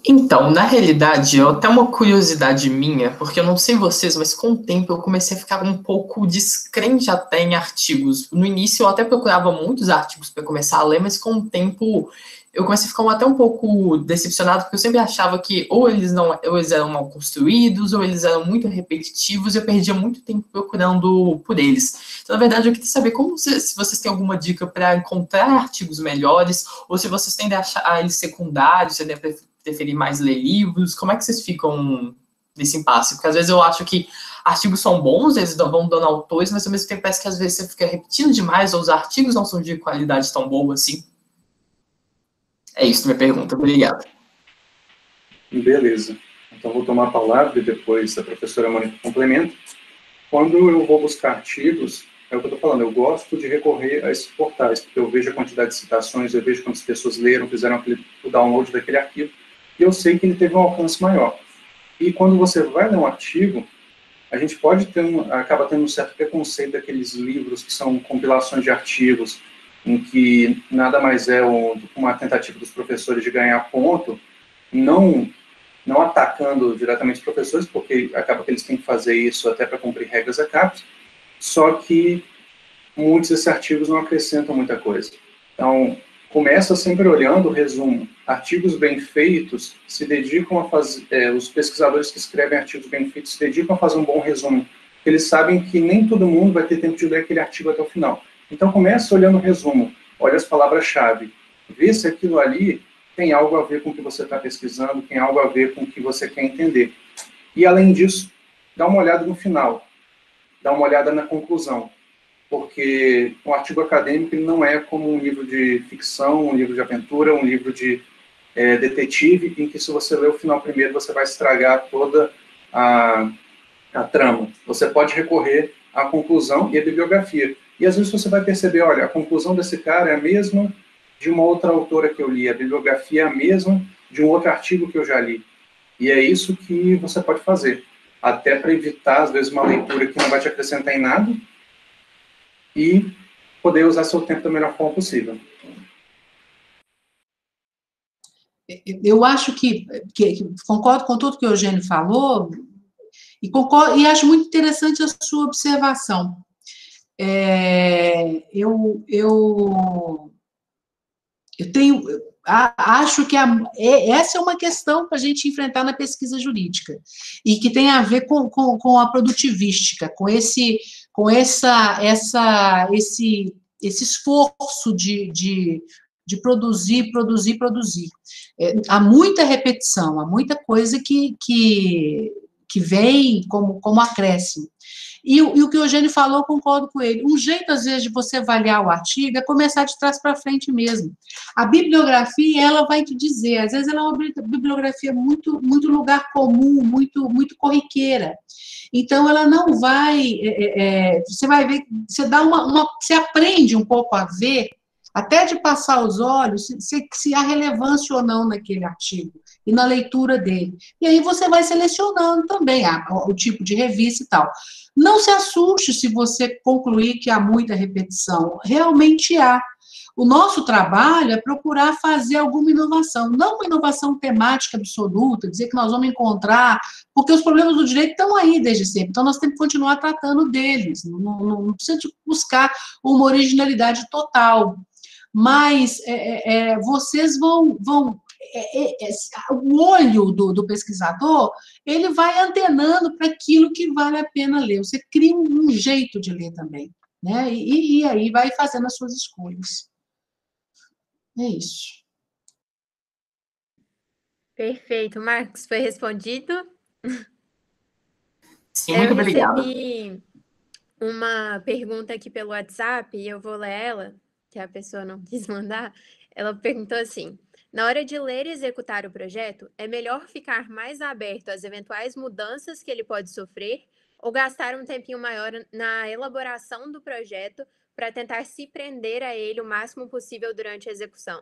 Então, na realidade, até uma curiosidade minha, porque eu não sei vocês, mas com o tempo eu comecei a ficar um pouco descrente até em artigos. No início eu até procurava muitos artigos para começar a ler, mas com o tempo eu comecei a ficar até um pouco decepcionado, porque eu sempre achava que ou eles eram mal construídos, ou eles eram muito repetitivos, e eu perdia muito tempo procurando por eles. Então, na verdade, eu queria saber se vocês têm alguma dica para encontrar artigos melhores, ou se vocês tendem a achar eles secundários, se devem preferir mais ler livros, como é que vocês ficam nesse impasse? Porque às vezes eu acho que artigos são bons, eles vão dando autores, mas ao mesmo tempo parece que às vezes você fica repetindo demais, ou os artigos não são de qualidade tão boa assim. É isso, minha pergunta. Obrigado. Beleza. Então, vou tomar a palavra e depois a professora Mônica complementa. Quando eu vou buscar artigos, é o que eu estou falando, eu gosto de recorrer a esses portais, porque eu vejo a quantidade de citações, eu vejo quantas pessoas leram, fizeram o download daquele arquivo, e eu sei que ele teve um alcance maior. E quando você vai ler um artigo, a gente pode acaba tendo um certo preconceito daqueles livros que são compilações de artigos, em que nada mais é uma tentativa dos professores de ganhar ponto, não atacando diretamente os professores, porque acaba que eles têm que fazer isso até para cumprir regras ACAPES, só que muitos desses artigos não acrescentam muita coisa. Então, começa sempre olhando o resumo. Artigos bem feitos se dedicam a fazer, os pesquisadores que escrevem artigos bem feitos se dedicam a fazer um bom resumo. Eles sabem que nem todo mundo vai ter tempo de ler aquele artigo até o final. Então, começa olhando o resumo, olha as palavras-chave, vê se aquilo ali tem algo a ver com o que você está pesquisando, tem algo a ver com o que você quer entender. E, além disso, dá uma olhada no final, dá uma olhada na conclusão, porque um artigo acadêmico ele não é como um livro de ficção, um livro de aventura, um livro de detetive, em que se você ler o final primeiro, você vai estragar toda a trama. Você pode recorrer à conclusão e à bibliografia. E às vezes você vai perceber, olha, a conclusão desse cara é a mesma de uma outra autora que eu li, a bibliografia é a mesma de um outro artigo que eu já li. E é isso que você pode fazer, até para evitar, às vezes, uma leitura que não vai te acrescentar em nada e poder usar seu tempo da melhor forma possível. Eu acho que concordo com tudo que o Eugênio falou e acho muito interessante a sua observação. Acho que essa é uma questão para a gente enfrentar na pesquisa jurídica, e que tem a ver com a produtivística, com esse esforço de produzir. Há muita repetição, há muita coisa que vem como acréscimo. E o que o Eugênio falou, eu concordo com ele. Um jeito, às vezes, de você avaliar o artigo é começar de trás para frente mesmo. A bibliografia, ela vai te dizer, às vezes ela é uma bibliografia muito lugar comum, muito corriqueira. Então, ela não vai... você vai ver, você aprende um pouco a ver, até de passar os olhos, se há relevância ou não naquele artigo, e na leitura dele. E aí você vai selecionando também o tipo de revista e tal. Não se assuste se você concluir que há muita repetição. Realmente há. O nosso trabalho é procurar fazer alguma inovação, não uma inovação temática absoluta, dizer que nós vamos encontrar, porque os problemas do direito estão aí desde sempre, então nós temos que continuar tratando deles, não precisa de buscar uma originalidade total, mas vocês vão o olho do pesquisador, ele vai antenando para aquilo que vale a pena ler. Você cria um jeito de ler também, né? E aí vai fazendo as suas escolhas. É isso. Perfeito. Marcos, foi respondido? Sim, muito obrigada. Eu recebi uma pergunta aqui pelo WhatsApp, e eu vou ler ela, que a pessoa não quis mandar. Ela perguntou assim: na hora de ler e executar o projeto, é melhor ficar mais aberto às eventuais mudanças que ele pode sofrer ou gastar um tempinho maior na elaboração do projeto para tentar se prender a ele o máximo possível durante a execução?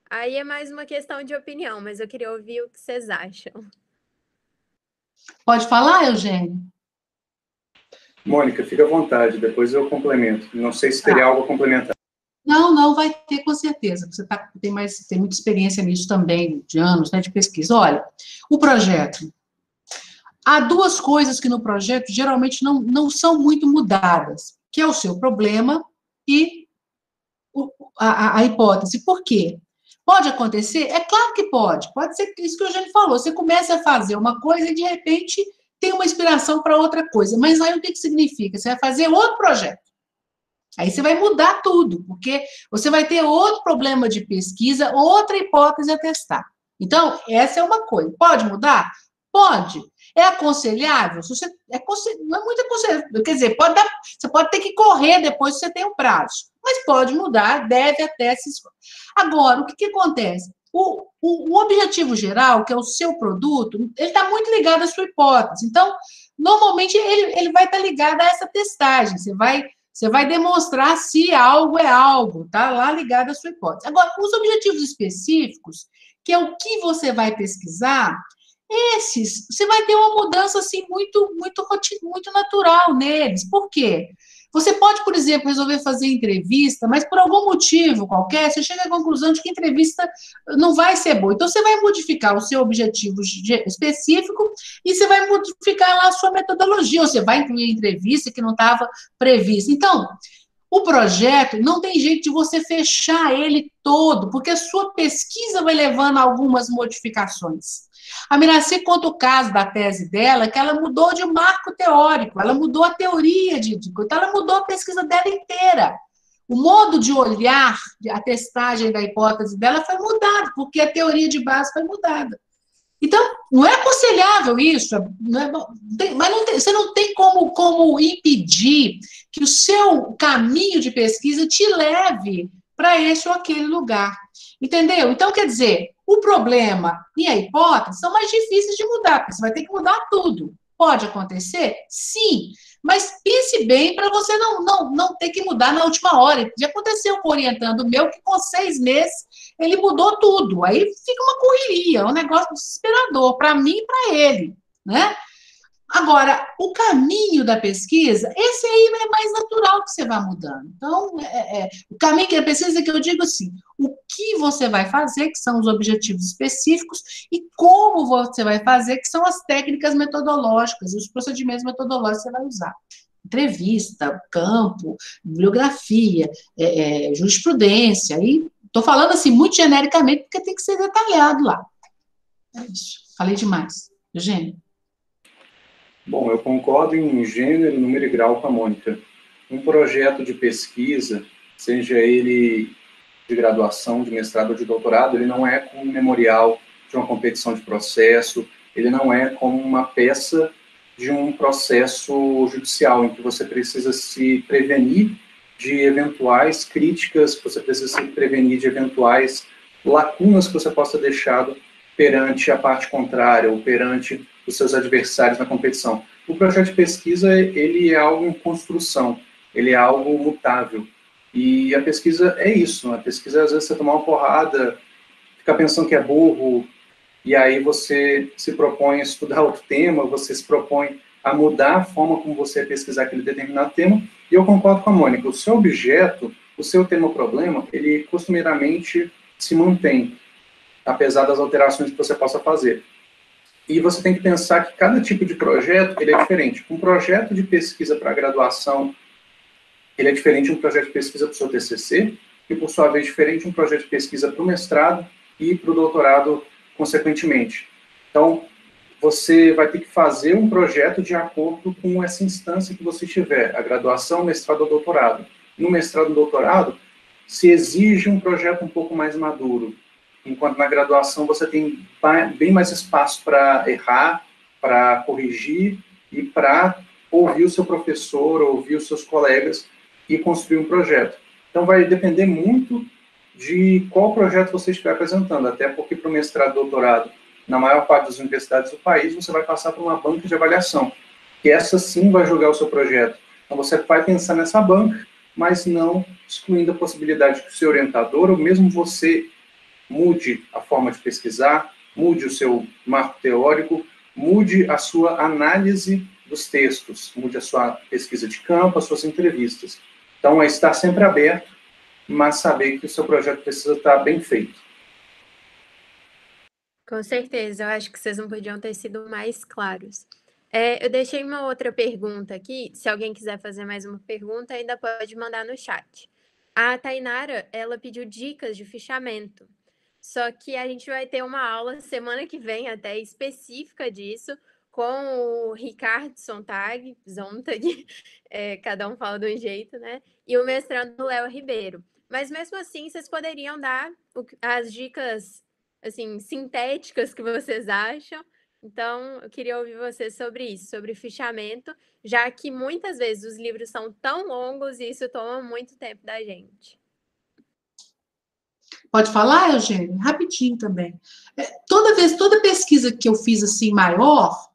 Aí é mais uma questão de opinião, mas eu queria ouvir o que vocês acham. Pode falar, Eugênio? Mônica, fica à vontade, depois eu complemento. Não sei se teria algo a complementar. Não, vai ter com certeza. Você tem muita experiência nisso também, de anos, né, de pesquisa. Olha, o projeto. Há duas coisas que no projeto geralmente não são muito mudadas, que é o seu problema e a hipótese. Por quê? Pode acontecer? É claro que pode. Pode ser isso que o Eugênio falou. Você começa a fazer uma coisa e, de repente, tem uma inspiração para outra coisa. Mas aí o que significa? Você vai fazer outro projeto. Aí você vai mudar tudo, porque você vai ter outro problema de pesquisa, outra hipótese a testar. Então, essa é uma coisa. Pode mudar? Pode. É aconselhável? Não é muito aconselhável. Quer dizer, você pode ter que correr depois se você tem um prazo. Mas pode mudar, deve até se esforçar. Agora, o que acontece? O objetivo geral, que é o seu produto, ele está muito ligado à sua hipótese. Então, normalmente, ele vai estar ligado a essa testagem. Você vai demonstrar se algo é algo, tá? Lá ligado à sua hipótese. Agora, os objetivos específicos, que é o que você vai pesquisar, esses, você vai ter uma mudança, assim, muito natural neles. Por quê? Você pode, por exemplo, resolver fazer entrevista, mas por algum motivo qualquer, você chega à conclusão de que a entrevista não vai ser boa. Então, você vai modificar o seu objetivo específico e você vai modificar lá a sua metodologia, ou você vai incluir a entrevista que não estava prevista. Então, o projeto, não tem jeito de você fechar ele todo, porque a sua pesquisa vai levando a algumas modificações. A Miraci conta o caso da tese dela, que ela mudou de marco teórico, ela mudou a teoria então ela mudou a pesquisa dela inteira. O modo de olhar a testagem da hipótese dela foi mudado, porque a teoria de base foi mudada. Então, não é aconselhável isso, você não tem como impedir que o seu caminho de pesquisa te leve para esse ou aquele lugar. Entendeu? Então, quer dizer, o problema e a hipótese são mais difíceis de mudar, porque você vai ter que mudar tudo. Pode acontecer? Sim. Mas pense bem para você não ter que mudar na última hora. Já aconteceu com o orientando meu, que com 6 meses ele mudou tudo. Aí fica uma correria, um negócio desesperador para mim e para ele, né? Agora, o caminho da pesquisa, esse aí é mais natural que você vai mudando. Então, o caminho da pesquisa é que eu digo assim, o que você vai fazer, que são os objetivos específicos, e como você vai fazer, que são as técnicas metodológicas, os procedimentos metodológicos que você vai usar. Entrevista, campo, bibliografia, jurisprudência, e estou falando assim muito genericamente, porque tem que ser detalhado lá. É isso. Falei demais. Eugênio? Bom, eu concordo em gênero, número e grau com a Mônica. Um projeto de pesquisa, seja ele de graduação, de mestrado ou de doutorado, ele não é como um memorial de uma competição de processo, ele não é como uma peça de um processo judicial, em que você precisa se prevenir de eventuais críticas, você precisa se prevenir de eventuais lacunas que você possa deixar perante a parte contrária ou perante os seus adversários na competição. O projeto de pesquisa, ele é algo em construção, ele é algo mutável. E a pesquisa é isso, a pesquisa, às vezes, você tomar uma porrada, ficar pensando que é burro, e aí você se propõe a estudar outro tema, você se propõe a mudar a forma como você pesquisar aquele determinado tema, e eu concordo com a Mônica, o seu objeto, o seu tema-problema, ele costumeiramente se mantém, apesar das alterações que você possa fazer. E você tem que pensar que cada tipo de projeto, ele é diferente. Um projeto de pesquisa para graduação, ele é diferente de um projeto de pesquisa para o seu TCC, e, por sua vez, diferente de um projeto de pesquisa para o mestrado e para o doutorado, consequentemente. Então, você vai ter que fazer um projeto de acordo com essa instância que você tiver, a graduação, mestrado ou doutorado. No mestrado ou doutorado, se exige um projeto um pouco mais maduro, enquanto na graduação você tem bem mais espaço para errar, para corrigir e para ouvir o seu professor, ouvir os seus colegas e construir um projeto. Então vai depender muito de qual projeto você estiver apresentando, até porque para o mestrado e doutorado, na maior parte das universidades do país, você vai passar por uma banca de avaliação, que essa sim vai julgar o seu projeto. Então você vai pensar nessa banca, mas não excluindo a possibilidade que o seu orientador, ou mesmo você, mude a forma de pesquisar, mude o seu marco teórico, mude a sua análise dos textos, mude a sua pesquisa de campo, as suas entrevistas. Então, é estar sempre aberto, mas saber que o seu projeto precisa estar bem feito. Com certeza, eu acho que vocês não podiam ter sido mais claros. Eu deixei uma outra pergunta aqui, se alguém quiser fazer mais uma pergunta, ainda pode mandar no chat. A Tainara, ela pediu dicas de fichamento. Só que a gente vai ter uma aula semana que vem até específica disso, com o Ricardo Zontag, cada um fala de um jeito, né? E o mestrando Léo Ribeiro. Mas mesmo assim, vocês poderiam dar as dicas, assim, sintéticas que vocês acham. Então, eu queria ouvir vocês sobre isso, sobre fichamento, já que muitas vezes os livros são tão longos e isso toma muito tempo da gente. Pode falar, Eugênio? Rapidinho também. Toda pesquisa que eu fiz assim maior,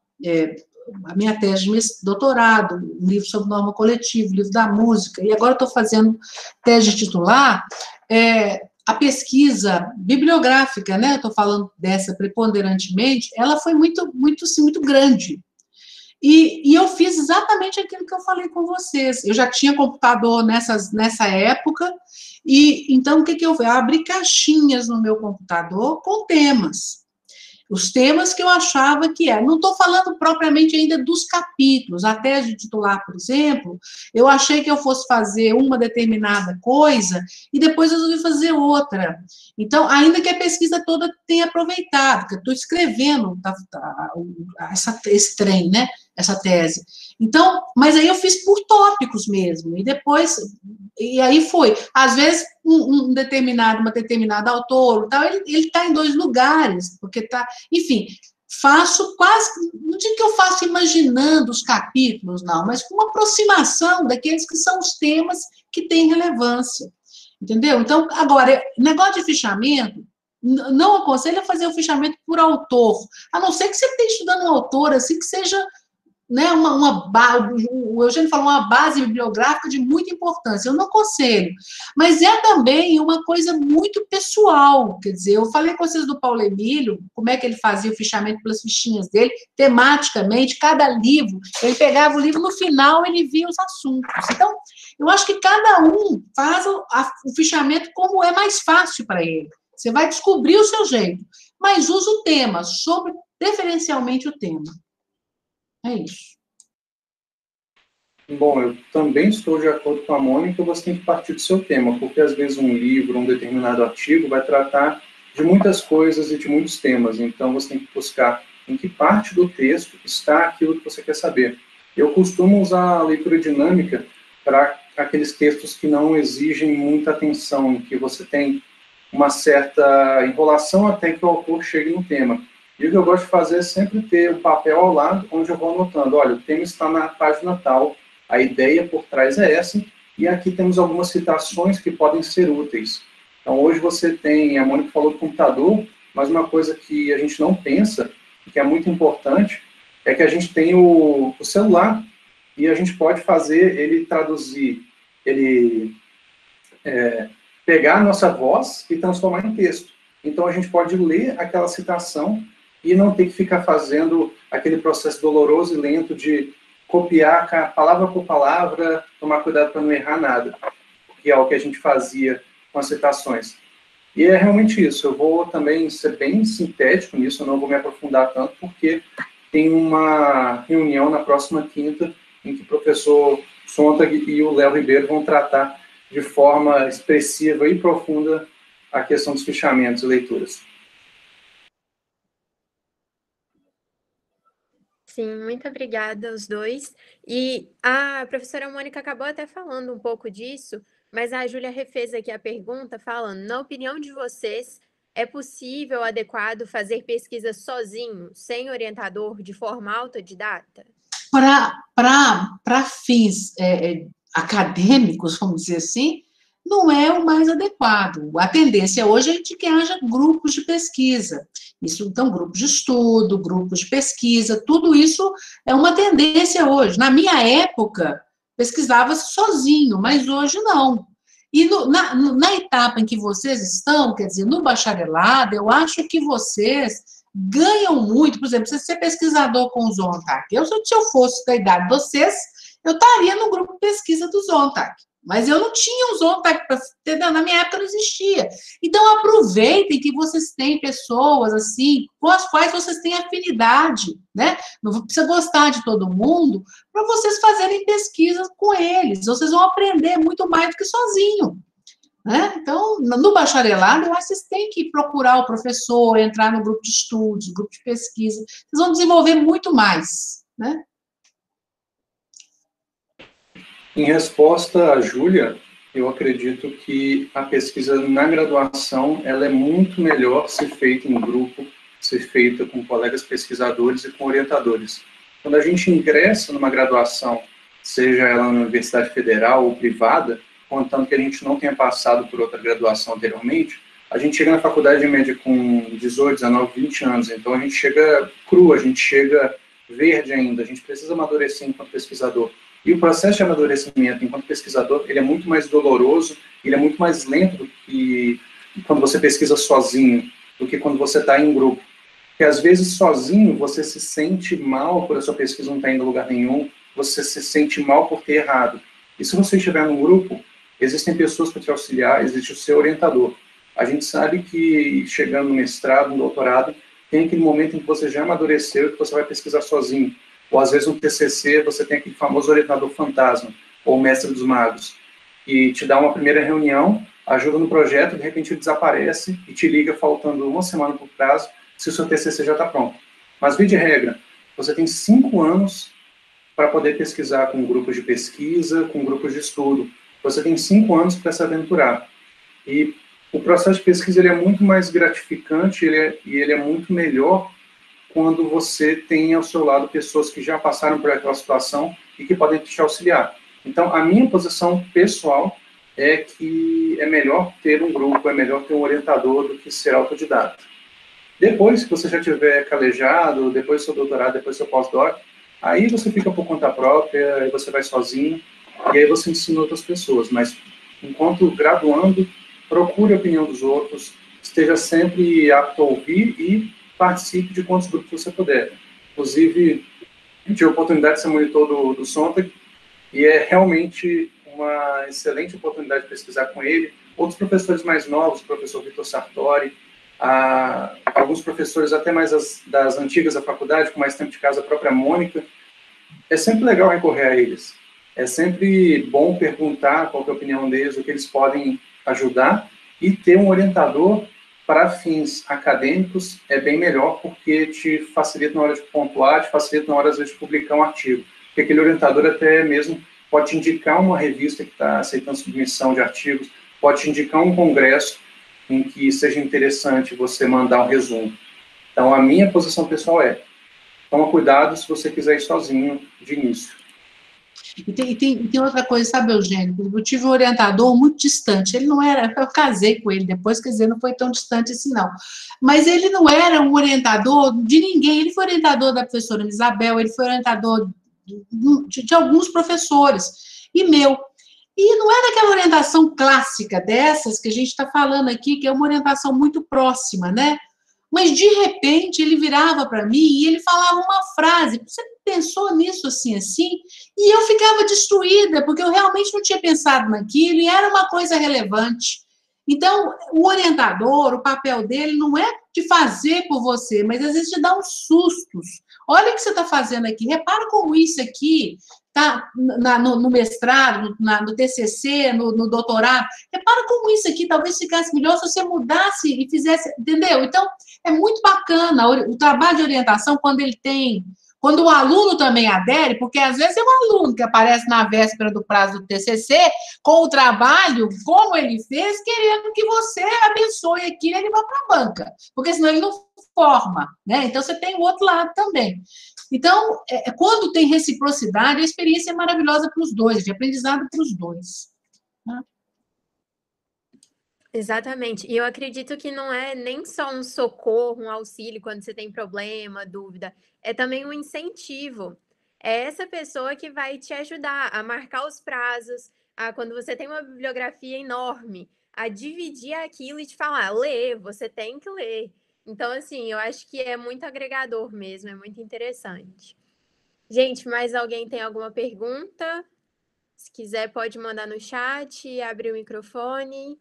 a minha tese de doutorado, um livro sobre norma coletiva, livro da música, e agora estou fazendo tese de titular, a pesquisa bibliográfica, né? Estou falando dessa preponderantemente, ela foi muito grande. E eu fiz exatamente aquilo que eu falei com vocês. Eu já tinha computador nessa época, e então o que eu fiz? Eu abri caixinhas no meu computador com temas. Os temas que eu achava que era. Não estou falando propriamente ainda dos capítulos. A tese de titular, por exemplo, eu achei que eu fosse fazer uma determinada coisa e depois resolvi fazer outra. Então, ainda que a pesquisa toda tenha aproveitado, que eu estou escrevendo esse trem, né? Essa tese. Então, mas aí eu fiz por tópicos mesmo, e aí foi. Às vezes, uma determinada autor, tal, ele está em 2 lugares, porque está, enfim, faço quase, não digo que eu faço imaginando os capítulos, não, mas com uma aproximação daqueles que são os temas que têm relevância, entendeu? Então, agora, negócio de fichamento, não aconselho a fazer o fichamento por autor, a não ser que você esteja estudando um autor, assim, que seja né, o Eugênio falou, uma base bibliográfica de muita importância. Eu não aconselho, mas é também uma coisa muito pessoal. Quer dizer, eu falei com vocês do Paulo Emílio, como é que ele fazia o fichamento pelas fichinhas dele, tematicamente, cada livro, ele pegava o livro, no final ele via os assuntos. Então, eu acho que cada um faz o fichamento como é mais fácil para ele. Você vai descobrir o seu jeito, mas usa o tema, sobre preferencialmente o tema. É isso. Bom, eu também estou de acordo com a Mônica, você tem que partir do seu tema, porque às vezes um livro, um determinado artigo vai tratar de muitas coisas e de muitos temas, então você tem que buscar em que parte do texto está aquilo que você quer saber. Eu costumo usar a leitura dinâmica para aqueles textos que não exigem muita atenção, em que você tem uma certa enrolação até que o autor chegue no tema. E o que eu gosto de fazer é sempre ter o papel ao lado, onde eu vou anotando, olha, o tema está na página tal, a ideia por trás é essa, e aqui temos algumas citações que podem ser úteis. Então, hoje você tem, a Mônica falou do computador, mas uma coisa que a gente não pensa, que é muito importante, é que a gente tem o celular, e a gente pode fazer ele traduzir, ele pegar a nossa voz e transformar em texto. Então, a gente pode ler aquela citação e não ter que ficar fazendo aquele processo doloroso e lento de copiar palavra por palavra, tomar cuidado para não errar nada, que é o que a gente fazia com as citações. E é realmente isso, eu vou também ser bem sintético nisso, eu não vou me aprofundar tanto, porque tem uma reunião na próxima quinta, em que o professor Sontag e o Léo Ribeiro vão tratar de forma expressiva e profunda a questão dos fichamentos e leituras. Sim, muito obrigada aos dois. E a professora Mônica acabou até falando um pouco disso, mas a Júlia refez aqui a pergunta falando, na opinião de vocês, é possível, adequado, fazer pesquisa sozinho, sem orientador, de forma autodidata? Para fins acadêmicos, vamos dizer assim, não é o mais adequado. A tendência hoje é de que haja grupos de pesquisa. Isso, então, grupos de estudo, grupos de pesquisa, tudo isso é uma tendência hoje. Na minha época, pesquisava-se sozinho, mas hoje não. E na etapa em que vocês estão, quer dizer, no bacharelado, eu acho que vocês ganham muito. Por exemplo, você ser pesquisador com o Zontag. Se eu fosse da idade de vocês, eu estaria no grupo de pesquisa do Zontag. Mas eu não tinha o Zontag, na minha época não existia. Então, aproveitem que vocês têm pessoas, assim, com as quais vocês têm afinidade, né? Não precisa gostar de todo mundo, para vocês fazerem pesquisas com eles. Vocês vão aprender muito mais do que sozinho, né? Então, no bacharelado, eu acho que vocês têm que procurar o professor, entrar no grupo de estudos, grupo de pesquisa. Vocês vão desenvolver muito mais, né? Em resposta à Júlia, eu acredito que a pesquisa na graduação ela é muito melhor ser feita em grupo, ser feita com colegas pesquisadores e com orientadores. Quando a gente ingressa numa graduação, seja ela na Universidade Federal ou privada, contando que a gente não tenha passado por outra graduação anteriormente, a gente chega na faculdade em média com 18, 19, 20 anos, então a gente chega cru, a gente chega verde ainda, a gente precisa amadurecer enquanto pesquisador. E o processo de amadurecimento enquanto pesquisador, ele é muito mais doloroso, ele é muito mais lento do que quando você pesquisa sozinho, do que quando você está em grupo. Porque às vezes sozinho você se sente mal por a sua pesquisa não estar indo a lugar nenhum, você se sente mal por ter errado. E se você estiver num grupo, existem pessoas para te auxiliar, existe o seu orientador. A gente sabe que chegando no mestrado, no doutorado, tem aquele momento em que você já amadureceu e que você vai pesquisar sozinho. Ou às vezes no TCC você tem aquele famoso orientador fantasma, ou mestre dos magos, que te dá uma primeira reunião, ajuda no projeto, de repente ele desaparece e te liga faltando uma semana para o prazo, se o seu TCC já está pronto. Mas, via de regra, você tem 5 anos para poder pesquisar com grupos de pesquisa, com grupos de estudo. Você tem 5 anos para se aventurar. E o processo de pesquisa ele é muito mais gratificante e ele é muito melhor quando você tem ao seu lado pessoas que já passaram por aquela situação e que podem te auxiliar. Então, a minha posição pessoal é que é melhor ter um grupo, é melhor ter um orientador do que ser autodidata. Depois que você já tiver calejado, depois do seu doutorado, depois do seu pós-doc, Aí você fica por conta própria, aí você vai sozinho, e aí você ensina outras pessoas. Mas, enquanto graduando, procure a opinião dos outros, esteja sempre apto a ouvir e participe de quantos grupos você puder. Inclusive, eu tive a oportunidade de ser monitor do Sontag, e é realmente uma excelente oportunidade de pesquisar com ele. Outros professores mais novos, o professor Vitor Sartori, alguns professores até mais das antigas da faculdade, com mais tempo de casa, a própria Mônica. É sempre legal recorrer a eles. É sempre bom perguntar qual é a opinião deles, o que eles podem ajudar, e ter um orientador para fins acadêmicos é bem melhor, porque te facilita na hora de pontuar, te facilita na hora, às vezes, de publicar um artigo. Porque aquele orientador até mesmo pode te indicar uma revista que está aceitando submissão de artigos, pode te indicar um congresso em que seja interessante você mandar um resumo. Então, a minha posição pessoal é: toma cuidado se você quiser ir sozinho de início. E tem outra coisa, sabe, Eugênio? Eu tive um orientador muito distante. Ele não era, eu casei com ele depois, quer dizer, não foi tão distante assim, não. Mas ele não era um orientador de ninguém. Ele foi orientador da professora Isabel, ele foi orientador de alguns professores, e meu. E não é daquela orientação clássica dessas que a gente está falando aqui, que é uma orientação muito próxima, né? Mas, de repente, ele virava para mim e ele falava uma frase: você pensou nisso assim, assim? E eu ficava destruída, porque eu realmente não tinha pensado naquilo, e era uma coisa relevante. Então, o orientador, o papel dele não é de fazer por você, mas às vezes de dar uns sustos. Olha o que você está fazendo aqui, repara como isso aqui está no mestrado, no TCC, no doutorado. Repara como isso aqui talvez ficasse melhor se você mudasse e fizesse, entendeu? Então, é muito bacana o trabalho de orientação quando o aluno também adere, porque às vezes é um aluno que aparece na véspera do prazo do TCC, com o trabalho, como ele fez, querendo que você abençoe aquilo e ele vá para a banca, porque senão ele não forma, né? Então, você tem o outro lado também. Então, quando tem reciprocidade, a experiência é maravilhosa para os dois, de aprendizado para os dois. Né? Exatamente. E eu acredito que não é nem só um socorro, um auxílio quando você tem problema, dúvida. É também um incentivo. É essa pessoa que vai te ajudar a marcar os prazos, quando você tem uma bibliografia enorme, a dividir aquilo e te falar: lê, você tem que ler. Então, assim, eu acho que é muito agregador mesmo, é muito interessante. Gente, mais alguém tem alguma pergunta? Se quiser, pode mandar no chat, abrir o microfone.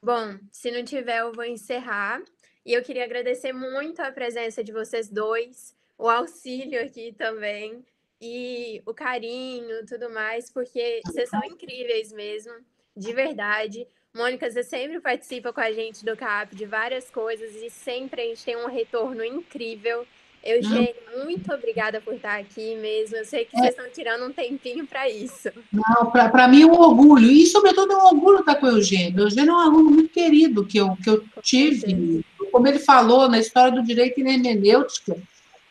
Bom, se não tiver, eu vou encerrar. E eu queria agradecer muito a presença de vocês dois, o auxílio aqui também, e o carinho, tudo mais, porque vocês são incríveis mesmo, de verdade. Mônica, você sempre participa com a gente do CAP de várias coisas e sempre a gente tem um retorno incrível. Eugênio, muito obrigada por estar aqui mesmo. Eu sei que vocês estão tirando um tempinho para isso. Não, para mim é um orgulho, e sobretudo é um orgulho estar com o Eugênio. O Eugênio é um aluno muito querido que eu tive, como ele falou, na história do direito e na hermenêutica.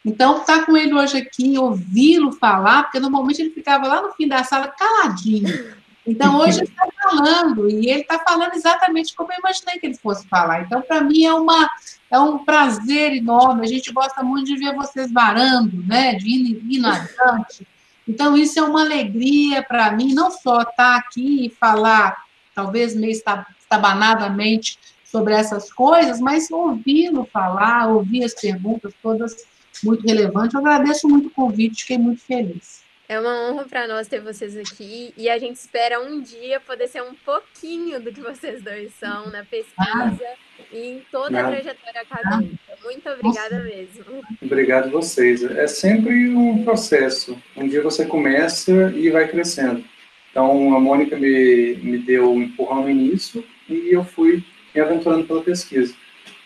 Então, estar com ele hoje aqui, ouvi-lo falar, porque normalmente ele ficava lá no fim da sala caladinho. Então, hoje ele está falando, e ele está falando exatamente como eu imaginei que ele fosse falar. Então, para mim, é um prazer enorme. A gente gosta muito de ver vocês varando, né, de ir adiante. Então, isso é uma alegria para mim, não só estar aqui e falar, talvez meio estabanadamente, sobre essas coisas, mas ouvi-lo falar, ouvir as perguntas todas muito relevantes. Eu agradeço muito o convite, fiquei muito feliz. É uma honra para nós ter vocês aqui e a gente espera um dia poder ser um pouquinho do que vocês dois são na pesquisa e em toda a trajetória acadêmica. Muito obrigada mesmo. Obrigado a vocês. É sempre um processo. Um dia você começa e vai crescendo. Então, a Mônica me deu um empurrão no início e eu fui me aventurando pela pesquisa.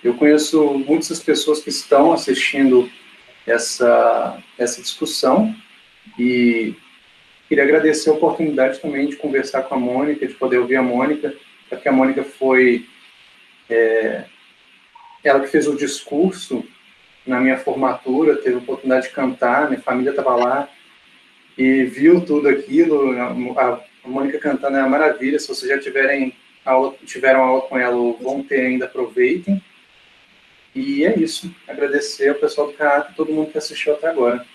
Eu conheço muitas pessoas que estão assistindo essa discussão e queria agradecer a oportunidade também de conversar com a Mônica, de poder ouvir a Mônica, porque a Mônica foi ela que fez o discurso na minha formatura, teve a oportunidade de cantar, minha família estava lá e viu tudo aquilo. A Mônica cantando é uma maravilha. Se vocês já tiveram aula com ela, vão ter ainda, aproveitem. E é isso. Agradecer ao pessoal do CAAP e todo mundo que assistiu até agora.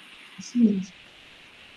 Sim.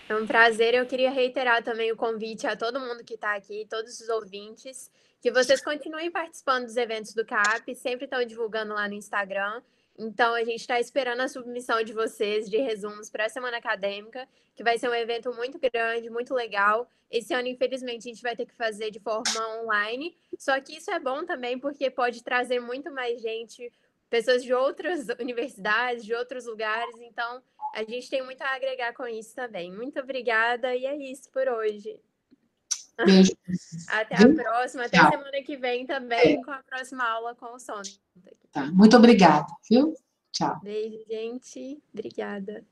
É um prazer. Eu queria reiterar também o convite a todo mundo que está aqui, todos os ouvintes, que vocês continuem participando dos eventos do CAP, sempre estão divulgando lá no Instagram. Então, a gente está esperando a submissão de vocês de resumos para a Semana Acadêmica, que vai ser um evento muito grande, muito legal. Esse ano, infelizmente, a gente vai ter que fazer de forma online, só que isso é bom também, porque pode trazer muito mais gente, pessoas de outras universidades, de outros lugares. Então, a gente tem muito a agregar com isso também. Muito obrigada, e é isso por hoje. Beijo. Até a próxima, até Tchau. semana que vem também, com a próxima aula com o Sônia. Tá. Muito obrigada, viu? Tchau. Beijo, gente. Obrigada.